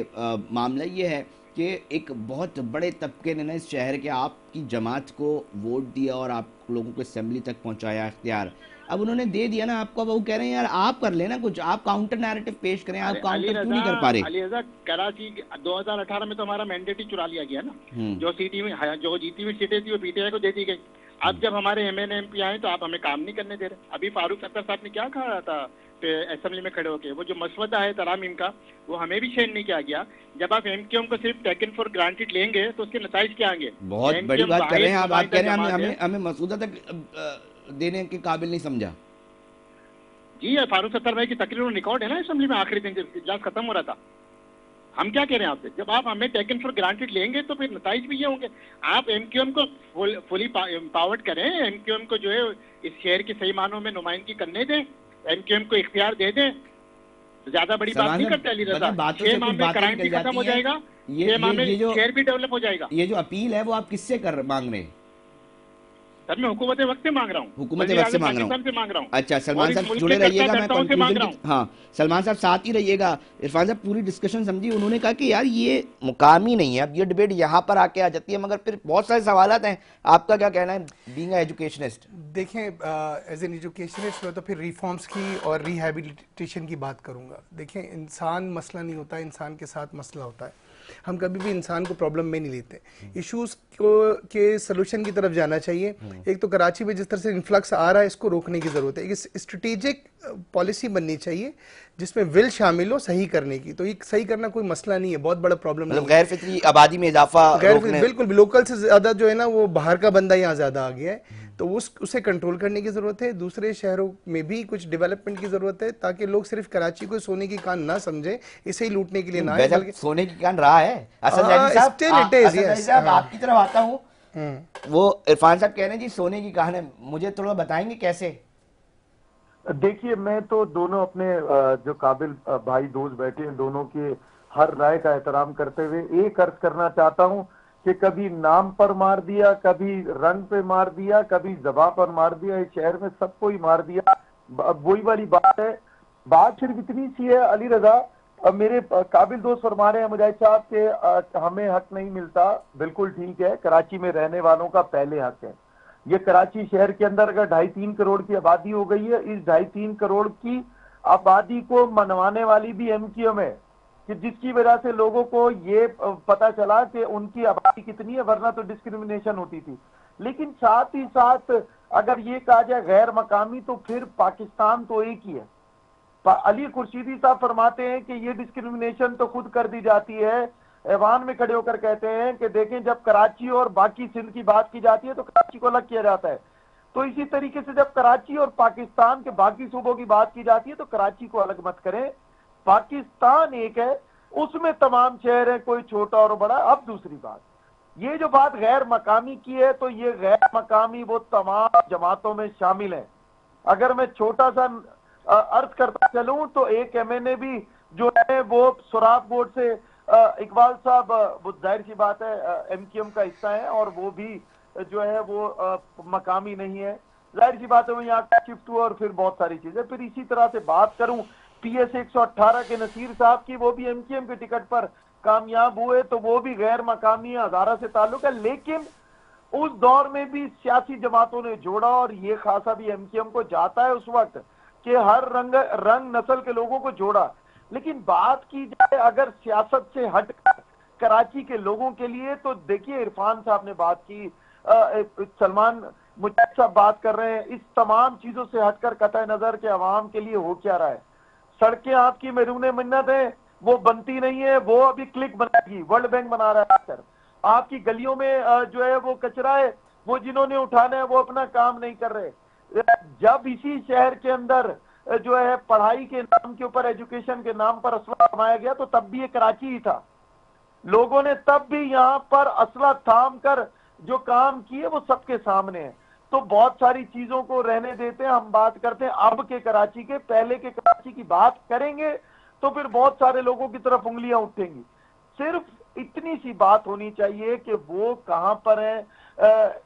मामला ये है कि एक बहुत बड़े तबके ने ना इस शहर के आपकी जमात को वोट दिया और आप लोगों को असेंबली तक पहुंचाया इख्तियार। अब उन्होंने दे दिया ना आपको, वो कह रहे हैं यार आप कर लेना कुछ, आप काउंटर नैरेटिव पेश करें, आप काउंटर क्यों नहीं कर पा रहे?
अली रज़ा, कराची 2018 में तो हमारा मैंडेट ही चुरा लिया गया ना। जो सीटी में जो जीती हुई सीटें थी वो पीटीआई को दे दी गई। अब जब हमारे एमएनए एमपी आए तो आप हमें काम नहीं करने दे रहे। अभी फारूक सत्तर साहब ने क्या कहा था असेंबली में खड़े होके, वो जो मसवदा है तरामीम का वो हमें भी शेयर नहीं किया गया। जब आप एमक्यूएम को सिर्फ टेकन फॉर ग्रांटेड लेंगे तो उसके नतीजे क्या आएंगे?
बहुत बड़ी बात कर रहे हैं आप कह रहे हैं हमें मसूदा तक देने के काबिल नहीं समझा?
जी, ये फारूक सत्तार भाई की तकरीर रिकॉर्ड है ना असेंबली में, आखिरी दिन जब इजलास खत्म हो रहा था। हम क्या कह रहे हैं आपसे, जब आप हमें टेकन फॉर ग्रांटेड लेंगे तो फिर नताइज भी ये होंगे। आप एमक्यूएम को फुली एम्पावर्ड करें, एमक्यूएम को जो है इस शहर की सही मानों में नुमाइंदगी करने दें, एमक्यूएम को इख्तियार दे दें। ज्यादा बड़ी बात नहीं करते अली रजा। 6 माह में क्राइम भी खत्म हो जाएगा, 6 माह में शहर भी डेवलप हो जाएगा।
ये जो अपील है वो आप किससे कर मांग रहे हैं?
सर मैं हुकूमत वक्त से मांग रहा हूँ,
हुकूमत वक्त से मांग रहा हूँ।
से मांग रहा हूँ।
अच्छा सलमान साहब जुड़े रहिएगा, मैं कंक्लूजन हाँ सलमान साहब साथ ही रहिएगा। इरफान साहब पूरी डिस्कशन समझी, उन्होंने कहा कि यार ये मुकामी नहीं है, अब ये डिबेट यहाँ पर आके आ जाती है, मगर फिर बहुत सारे सवालात हैं। आपका क्या कहना है बीइंग एजुकेशनिस्ट?
देखें, एज एन एजुकेशनिस्ट मैं तो फिर रिफॉर्म्स की और रिहैबिलिटेशन की बात करूंगा। देखें, इंसान मसला नहीं होता, इंसान के साथ मसला होता है। हम कभी भी इंसान को प्रॉब्लम में नहीं लेते, इश्यूज को के सलूशन की तरफ जाना चाहिए। एक तो कराची में जिस तरह से इन्फ्लक्स आ रहा है, इसको रोकने की जरूरत है। एक स्ट्रेटेजिक पॉलिसी बननी चाहिए जिसमें विल शामिल हो सही करने की। तो ये सही करना कोई मसला नहीं है, बहुत बड़ा प्रॉब्लम नहीं है।
गैर फितरी आबादी में इजाफा
बिल्कुल, लोकल से ज्यादा जो है ना वो बाहर का बंदा यहाँ ज्यादा आ गया है, तो उसे कंट्रोल करने की जरूरत है। दूसरे शहरों में भी कुछ डेवलपमेंट की जरूरत है, ताकि लोग सिर्फ कराची को सोने की कान ना समझे, इसे ही लूटने के लिए ना आए, बल्कि
सोने की कान रहा है। साहब आपकी तरफ आता हूँ, वो इरफान साहब कह रहे हैं जी सोने की कान है, मुझे थोड़ा बताएंगे कैसे?
देखिए, मैं तो दोनों अपने जो काबिल भाई दोस्त बैठे हैं, दोनों के हर राय का एहतराम करते हुए एक अर्ज करना चाहता हूं कि कभी नाम पर मार दिया, कभी रंग पे मार दिया, कभी ज़बान पर मार दिया, इस शहर में सबको ही मार दिया। वही वाली बात है। बात सिर्फ इतनी सी है अली रजा, मेरे काबिल दोस्त फरमा रहे हैं मुजाहिद साहब के हमें हक नहीं मिलता। बिल्कुल ठीक है, कराची में रहने वालों का पहले हक है। ये कराची शहर के अंदर अगर 2.5-3 करोड़ की आबादी हो गई है, इस 2.5-3 करोड़ की आबादी को मनवाने वाली भी एमक्यूएम है, कि जिसकी वजह से लोगों को ये पता चला कि उनकी आबादी कितनी है, वरना तो डिस्क्रिमिनेशन होती थी। लेकिन साथ ही साथ अगर ये कहा जाए गैर मकामी, तो फिर पाकिस्तान तो एक ही है। अली खुर्शीदी साहब फरमाते हैं कि ये डिस्क्रिमिनेशन तो खुद कर दी जाती है। ऐवान में खड़े होकर कहते हैं कि देखें, जब कराची और बाकी सिंध की बात की जाती है तो कराची को अलग किया जाता है। तो इसी तरीके से जब कराची और पाकिस्तान के बाकी सूबों की बात की जाती है तो कराची को अलग मत करें। पाकिस्तान एक है, उसमें तमाम शहर है, कोई छोटा और बड़ा। अब दूसरी बात, ये जो बात गैर मकामी की है, तो ये गैर मकामी वो तमाम जमातों में शामिल है। अगर मैं छोटा सा अर्ज करता चलूं तो एक एमएनए भी जो है वो सुराब बोर्ड से इकबाल साहब, वो जाहिर सी बात है एमक्यूएम का हिस्सा है, और वो भी जो है वो मकामी नहीं है। जाहिर सी बात है वो यहाँ शिफ्ट हुआ, और फिर बहुत सारी चीजें। फिर इसी तरह से बात करूं PS 118 के नसीर साहब की, वो भी एमक्यूएम के टिकट पर कामयाब हुए, तो वो भी गैर मकामी हजारा से ताल्लुक है। लेकिन उस दौर में भी सियासी जमातों ने जोड़ा, और ये खासा भी एमक्यूएम को जाता है उस वक्त कि हर रंग नस्ल के लोगों को जोड़ा। लेकिन बात की जाए अगर सियासत से हटकर कराची के लोगों के लिए, तो देखिए इरफान साहब ने बात की, सलमान मुजाहिद साहब बात कर रहे हैं, इस तमाम चीजों से हटकर कतई नजर के अवाम के लिए हो क्या रहा है। सड़कें आपकी महरूने मिन्नत है, वो बनती नहीं है, वो अभी क्लिक बनाएगी, वर्ल्ड बैंक बना रहा है सर। आपकी गलियों में जो है वो कचरा है, वो जिन्होंने उठाना है वो अपना काम नहीं कर रहे। जब इसी शहर के अंदर जो है पढ़ाई के नाम के ऊपर, एजुकेशन के नाम पर असला थमाया गया, तो तब भी ये कराची ही था। लोगों ने तब भी यहाँ पर असला थाम कर जो काम किए वो सबके सामने है। तो बहुत सारी चीजों को रहने देते हैं, हम बात करते हैं अब के कराची के। पहले के कराची की बात करेंगे तो फिर बहुत सारे लोगों की तरफ उंगलियां उठेंगी। सिर्फ इतनी सी बात होनी चाहिए कि वो कहां पर है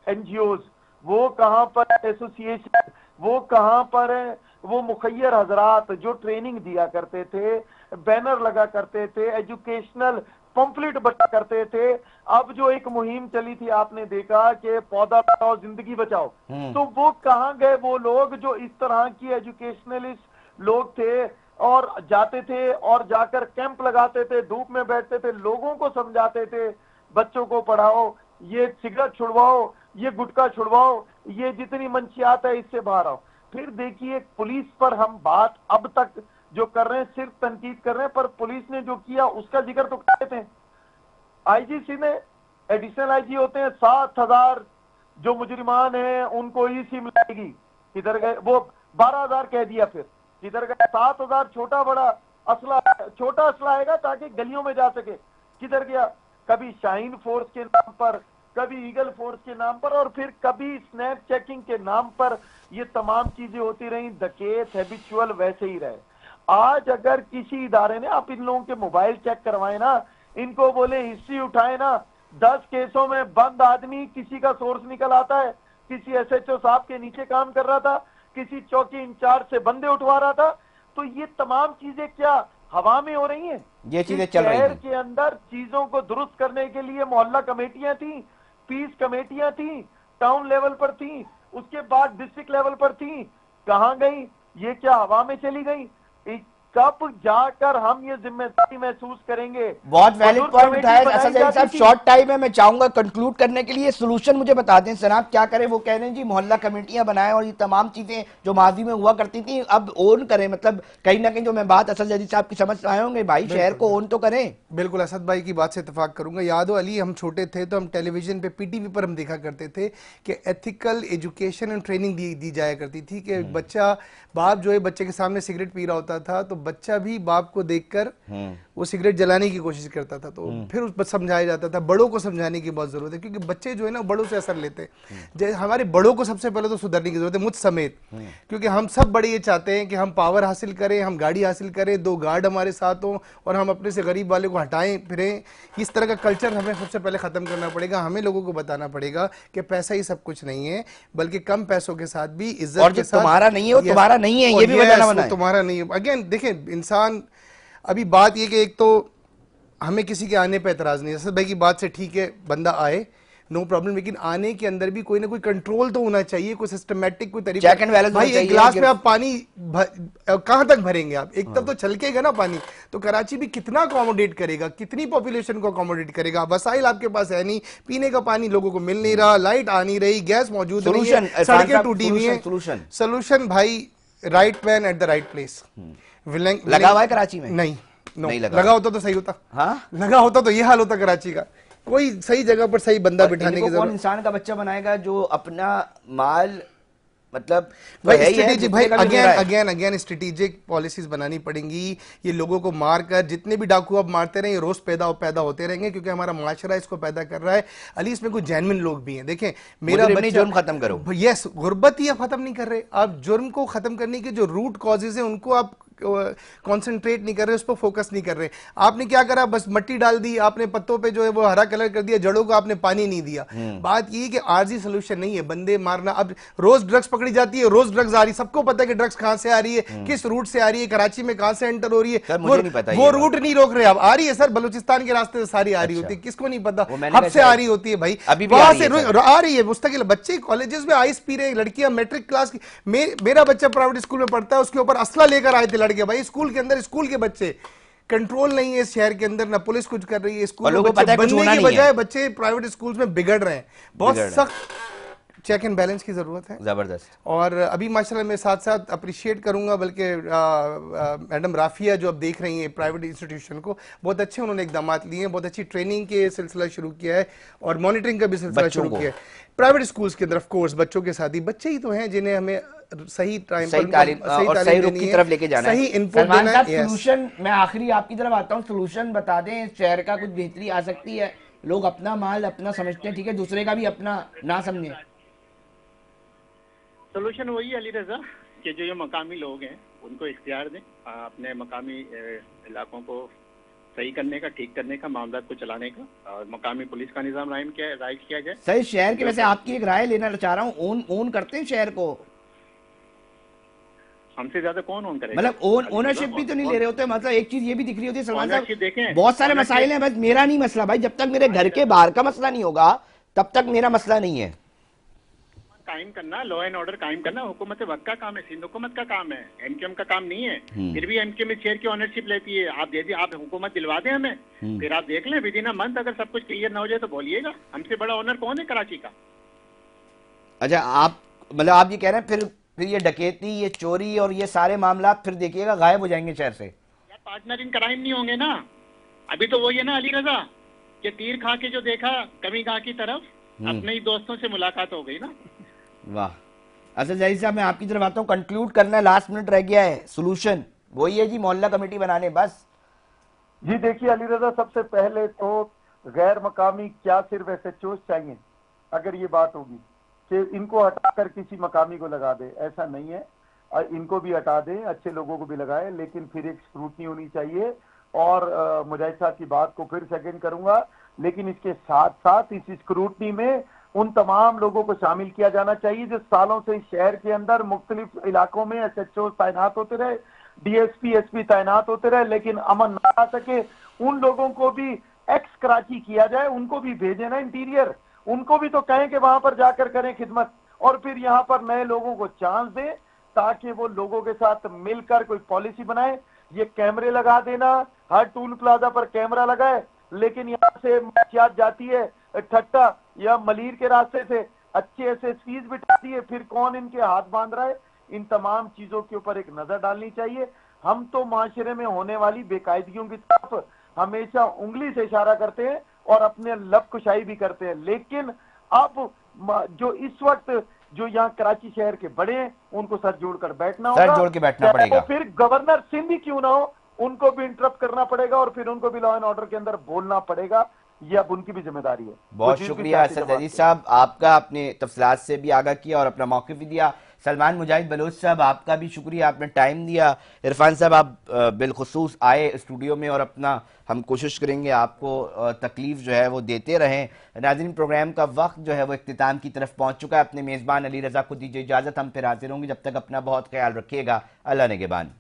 एनजीओज, वो कहां पर है एसोसिएशन, वो कहां पर है वो मुखैर हजरात जो ट्रेनिंग दिया करते थे, बैनर लगा करते थे, एजुकेशनल पंफलेट बचा करते थे। अब जो एक मुहिम चली थी, आपने देखा कि पौधा लगाओ जिंदगी बचाओ, तो वो कहां गए वो लोग जो इस तरह की एजुकेशनलिस्ट लोग थे और जाते थे और जाकर कैंप लगाते थे, धूप में बैठते थे, लोगों को समझाते थे, बच्चों को पढ़ाओ, ये सिगरेट छुड़वाओ, ये गुटखा छुड़वाओ, ये जितनी मंशियात है इससे बाहर आओ। फिर देखिए पुलिस पर हम बात अब तक जो कर रहे हैं सिर्फ तनकीद कर रहे हैं, पर पुलिस ने जो किया उसका जिक्र तो करते थे। आईजीसी में एडिशनल आईजी होते हैं, 7,000 जो मुजरिमान हैं उनको ईसी मिलेगी। किधर गए? वो 12,000 कह दिया, फिर किधर गए? 7,000 छोटा बड़ा असला, छोटा असला आएगा ताकि गलियों में जा सके, किधर गया? कभी शाहीन फोर्स के नाम पर, कभी ईगल फोर्स के नाम पर, और फिर कभी स्नैप चेकिंग के नाम पर ये तमाम चीजें होती रही। डकैत हैबिचुअल वैसे ही रहे। आज अगर किसी इदारे ने, आप इन लोगों के मोबाइल चेक करवाए ना, इनको बोले हिस्ट्री उठाए ना, 10 केसों में बंद आदमी किसी का सोर्स निकल आता है, किसी एसएचओ साहब के नीचे काम कर रहा था, किसी चौकी इंचार्ज से बंदे उठवा रहा था। तो ये तमाम चीजें क्या हवा में हो रही हैं?
ये चीजें चल रही
शहर
हैं।
के अंदर चीजों को दुरुस्त करने के लिए मोहल्ला कमेटियां थी, पीस कमेटियां थी, टाउन लेवल पर थी, उसके बाद डिस्ट्रिक्ट लेवल पर थी, कहां गई? ये क्या हवा में चली गई? कब जाकर हम ये जिम्मेदारी महसूस करेंगे?
बहुत वैलिड पॉइंट
कमेटी
उठाया
बनाई
असद अली साहब।
जाती थी।
शॉर्ट टाइम है, मैं चाहूंगा कंक्लूड करने के लिए सोल्यूशन मुझे बता दें सनाब, क्या करें? वो कह रहे हैं जी मोहल्ला कमेटियां बनाएं और ये तमाम चीजें जो माजी में हुआ करती थी अब ओन करें। मतलब कहीं ना कहीं जो मैं बात असद अली साहब की समझ आए होंगे, भाई शहर को ओन तो करें।
बिल्कुल असद भाई की बात से इत्तेफाक करूंगा। याद हो अली, हम छोटे थे तो हम टेलीविजन पे पीटीवी पर हम देखा करते थे कि एथिकल एजुकेशन एंड ट्रेनिंग दी जाया करती थी कि बच्चा, बाप जो है बच्चे के सामने सिगरेट पी रहा होता था तो बच्चा भी बाप को देखकर वो सिगरेट जलाने की कोशिश करता था, तो फिर उस पर समझाया जाता था। बड़ों को समझाने की बहुत जरूरत है क्योंकि बच्चे जो है ना बड़ों से असर लेते हैं। हमारे बड़ों को सबसे पहले तो सुधरने की जरूरत है, मुझ समेत, क्योंकि हम सब बड़े ये चाहते हैं कि हम पावर हासिल करें, हम गाड़ी हासिल करें, 2 गार्ड हमारे साथ हों और हम अपने से गरीब वाले को हटाएं फिरें। इस तरह का कल्चर हमें सबसे पहले खत्म करना पड़ेगा। हमें लोगों को बताना पड़ेगा कि पैसा ही सब कुछ नहीं है, बल्कि कम पैसों के साथ भी इज्जत
और
के
जो
साथ,
तुम्हारा नहीं है वो तुम्हारा नहीं है, ये भी बताना
वो
बनाए।
तुम्हारा नहीं है। अगेन देखें, इंसान, अभी बात ये कि एक तो हमें किसी के आने पे एतराज नहीं है, असद भाई की बात से ठीक है, बंदा आए नो प्रॉब्लम, लेकिन आने के अंदर भी कोई ना कोई कंट्रोल तो होना चाहिए, कोई सिस्टमेटिक कोई तरीका।
चेक एंड बैलेंस
भाई
होना
एक
चाहिए।
गिलास में आप पानी कहां तक भरेंगे आप? एक तब तो छलकेगा ना पानी। तो कराची भी कितना अकोमोडेट करेगा, कितनी पॉपुलेशन को अकोमोडेट करेगा? वसाइल आपके पास है नहीं, पीने का पानी लोगों को मिल नहीं रहा, लाइट आ नहीं रही, गैस मौजूद नहीं
Solution,
है,
इरफान
सड़कें
साहब,
टूटी हुई हैं।
solution
भाई, right man at the right place.
लगा हुआ है कराची में?
नहीं,
नहीं
लगा होता तो सही होता।
हाँ,
लगा होता तो ये हाल होता कराची का। कोई सही जगह पर सही बंदा बिठाने की
कौन
जरूरत।
इंसान का बच्चा बनाएगा जो अपना माल, मतलब
भाई
है ही है,
स्ट्रेटेजिक, भाई
दूसरे का भी ले रहा है।
अगेन स्ट्रेटेजिक पॉलिसीज बनानी पड़ेंगी। ये लोगों को मारकर जितने भी डाकू अब मारते रहे, ये रोज पैदा होते रहेंगे क्योंकि हमारा माशरा इसको पैदा कर रहा है। अली, इसमें कुछ जेन्युइन लोग भी हैं। देखें, मेरा
मुजरिम नहीं,
बच्चा,
जुर्म खत्म करो।
यस, गुर्बत ही आप खत्म नहीं कर रहे। आप जुर्म को खत्म करने के जो रूट कॉजेज हैं उनको आप कंसंट्रेट नहीं कर रहे, उस पर फोकस नहीं कर रहे। आपने क्या करा? बस मट्टी डाल दी, आपने पत्तों पे जो है वो हरा कलर कर दिया, जड़ों को आपने पानी नहीं दिया। बात ये कि आरजी सोल्यूशन नहीं है बंदे मारना। अब रोज ड्रग्स पकड़ी जाती है, रोज ड्रग्स आ रही, सबको पता है कि ड्रग्स कहां से आ रही है, किस रूट से आ रही है, कराची में कहां से एंटर हो रही है। वो रूट नहीं रोक रहे। अब आ रही है सर, बलोचिस्तान के रास्ते से सारी आ रही होती है, किसको नहीं पता, हब से आ रही होती है भाई, वहां से आ रही है मुस्तकिल। बच्चे कॉलेजेस में आइस पी रहे, लड़कियां मैट्रिक क्लास की। मेरा बच्चा प्राइवेट स्कूल में पढ़ता है, उसके ऊपर असला लेकर आए थे लड़के। भाई स्कूल के अंदर, स्कूल के बच्चे, कंट्रोल नहीं है इस शहर के अंदर, ना पुलिस कुछ कर रही है। स्कूल में बच्चे बनने की बजाय बच्चे प्राइवेट स्कूल्स में बिगड़ रहे हैं। बहुत सख्त चेक एंड बैलेंस की जरूरत है,
जबरदस्त।
और अभी माशाल्लाह मैं साथ साथ अप्रिशिएट करूंगा, बल्कि मैडम राफिया जो अब देख रही हैं प्राइवेट इंस्टीट्यूशन को, बहुत अच्छे उन्होंने इकदाम लिए हैं, बहुत अच्छी ट्रेनिंग के सिलसिला शुरू किया है और मॉनिटरिंग का भी सिलसिला शुरू किया है प्राइवेट स्कूल्स के अंदर। ऑफ कोर्स बच्चों के साथ ही बच्चे ही तो हैं जिन्हें हमें सही टाइम पर
तालीम और सही रुख की तरफ लेके जाना है,
सही इनपुट देना है।
सोल्यूशन, मैं आखिरी आपकी तरफ आता हूँ, सोल्यूशन बता दें। शहर का कुछ बेहतरी आ सकती है, लोग अपना माल अपना समझते हैं, ठीक है, दूसरे का भी अपना ना समझे।
सोल्यूशन वही है अली रजा कि जो ये मकामी लोग हैं उनको इख्तियार दें अपने मकामी इलाकों को सही करने का, ठीक करने का, मामला को चलाने का, और मकामी पुलिस का निजाम राइट किया जाए।
सही, शहर के, वैसे आपकी एक राय लेना चाह रहा हूँ, ओन करते हैं शहर को?
हमसे ज्यादा कौन ओन करेगा?
मतलब ओनरशिप भी तो नहीं ले रहे होते। मतलब एक चीज ये भी दिख रही होती है सलमान साहब,
देखें
बहुत सारे मसाइल हैं, बस मेरा नहीं मसला भाई, जब तक मेरे घर के बाहर का मसला नहीं होगा तब तक मेरा मसला नहीं है।
कायम करना, लॉ एंड ऑर्डर कायम करना हुकूमत वक्त का काम है, सिंध हुकूमत का काम है, एमक्यूएम का काम नहीं है। फिर भी एमक्यूएम इस शहर की ओनरशिप लेती है। आप दे दी, आप हुकूमत दिलवा दें हमें, फिर आप देख लें विद इन अ मंथ अगर सब कुछ क्लियर ना हो जाए तो बोलिएगा। हमसे बड़ा ओनर कौन है कराची का?
अच्छा, आप मतलब आप ये कह रहे हैं फिर ये डकैती, ये चोरी और ये सारे मामला फिर देखिएगा गायब हो जाएंगे शहर से?
यार पार्टनर इन क्राइम नहीं होंगे ना। अभी तो वही है ना अली रजा कि तीर खा के जो देखा कमी गाह की तरफ, अपने ही दोस्तों से मुलाकात हो गई ना।
वाह, असद जहीर साहब, मैं आपकी तरफ आता हूँ, कंक्लूड करना है, लास्ट मिनट रह गया है, सोल्यूशन वही है जी, मोहल्ला कमेटी बनाने बस।
जी देखिए अली रजा, सबसे पहले तो गैर मकामी क्या सिर्फ SHOs चाहिए? अगर ये बात होगी कि इनको हटाकर किसी मकामी को लगा दे, ऐसा नहीं है। इनको भी हटा दें, अच्छे लोगों को भी लगाए, लेकिन फिर एक स्क्रूटनी होनी चाहिए। और मुजाहिद साहब की बात को फिर सेकंड करूंगा, लेकिन इसके साथ साथ इस स्क्रूटनी में उन तमाम लोगों को शामिल किया जाना चाहिए जो सालों से इस शहर के अंदर मुख्तलिफ इलाकों में SHO तैनात होते रहे, DSP SP तैनात होते रहे, लेकिन अमन ना आ सके। उन लोगों को भी एक्स कराची किया जाए, उनको भी भेजे ना इंटीरियर, उनको भी तो कहें कि वहां पर जाकर करें खिदमत, और फिर यहाँ पर नए लोगों को चांस दें ताकि वो लोगों के साथ मिलकर कोई पॉलिसी बनाए। ये कैमरे लगा देना, हर टूल प्लाजा पर कैमरा लगाए, लेकिन यहाँ से मंशियात जाती है ठट्टा या मलीर के रास्ते से, अच्छे SSPs बिठा दिए, फिर कौन इनके हाथ बांध रहा है? इन तमाम चीजों के ऊपर एक नजर डालनी चाहिए। हम तो माशरे में होने वाली बेकायदगियों की तरफ हमेशा उंगली से इशारा करते हैं और अपने लब कुशाई भी करते हैं, लेकिन अब जो इस वक्त जो यहाँ कराची शहर के बड़े हैं उनको सर जोड़कर बैठना होगा,
सर जोड़ के बैठना पड़ेगा।
तो फिर गवर्नर सिंध ही क्यों ना हो, उनको भी इंटरप्ट करना पड़ेगा और फिर उनको भी लॉ एंड ऑर्डर के अंदर बोलना पड़ेगा। ये अब उनकी भी जिम्मेदारी है।
बहुत शुक्रिया असद जहीर साहब, आपका अपने तफसीलात से भी आगाह किया और अपना मौक़िफ़ भी दिया। सलमान मुजाहिद बलोच साहब, आपका भी शुक्रिया, आपने टाइम दिया। इरफान साहब, आप बिलखुसूस आए स्टूडियो में और अपना, हम कोशिश करेंगे आपको तकलीफ जो है वो देते रहें। नाज़रीन, प्रोग्राम का वक्त जो है वो इख्तिताम की तरफ पहुँच चुका है। अपने मेज़बान अली रज़ा को दीजिए इजाज़त, हम फिर हाजिर होंगे। जब तक अपना बहुत ख्याल रखिएगा। अल्लाह निगहबान।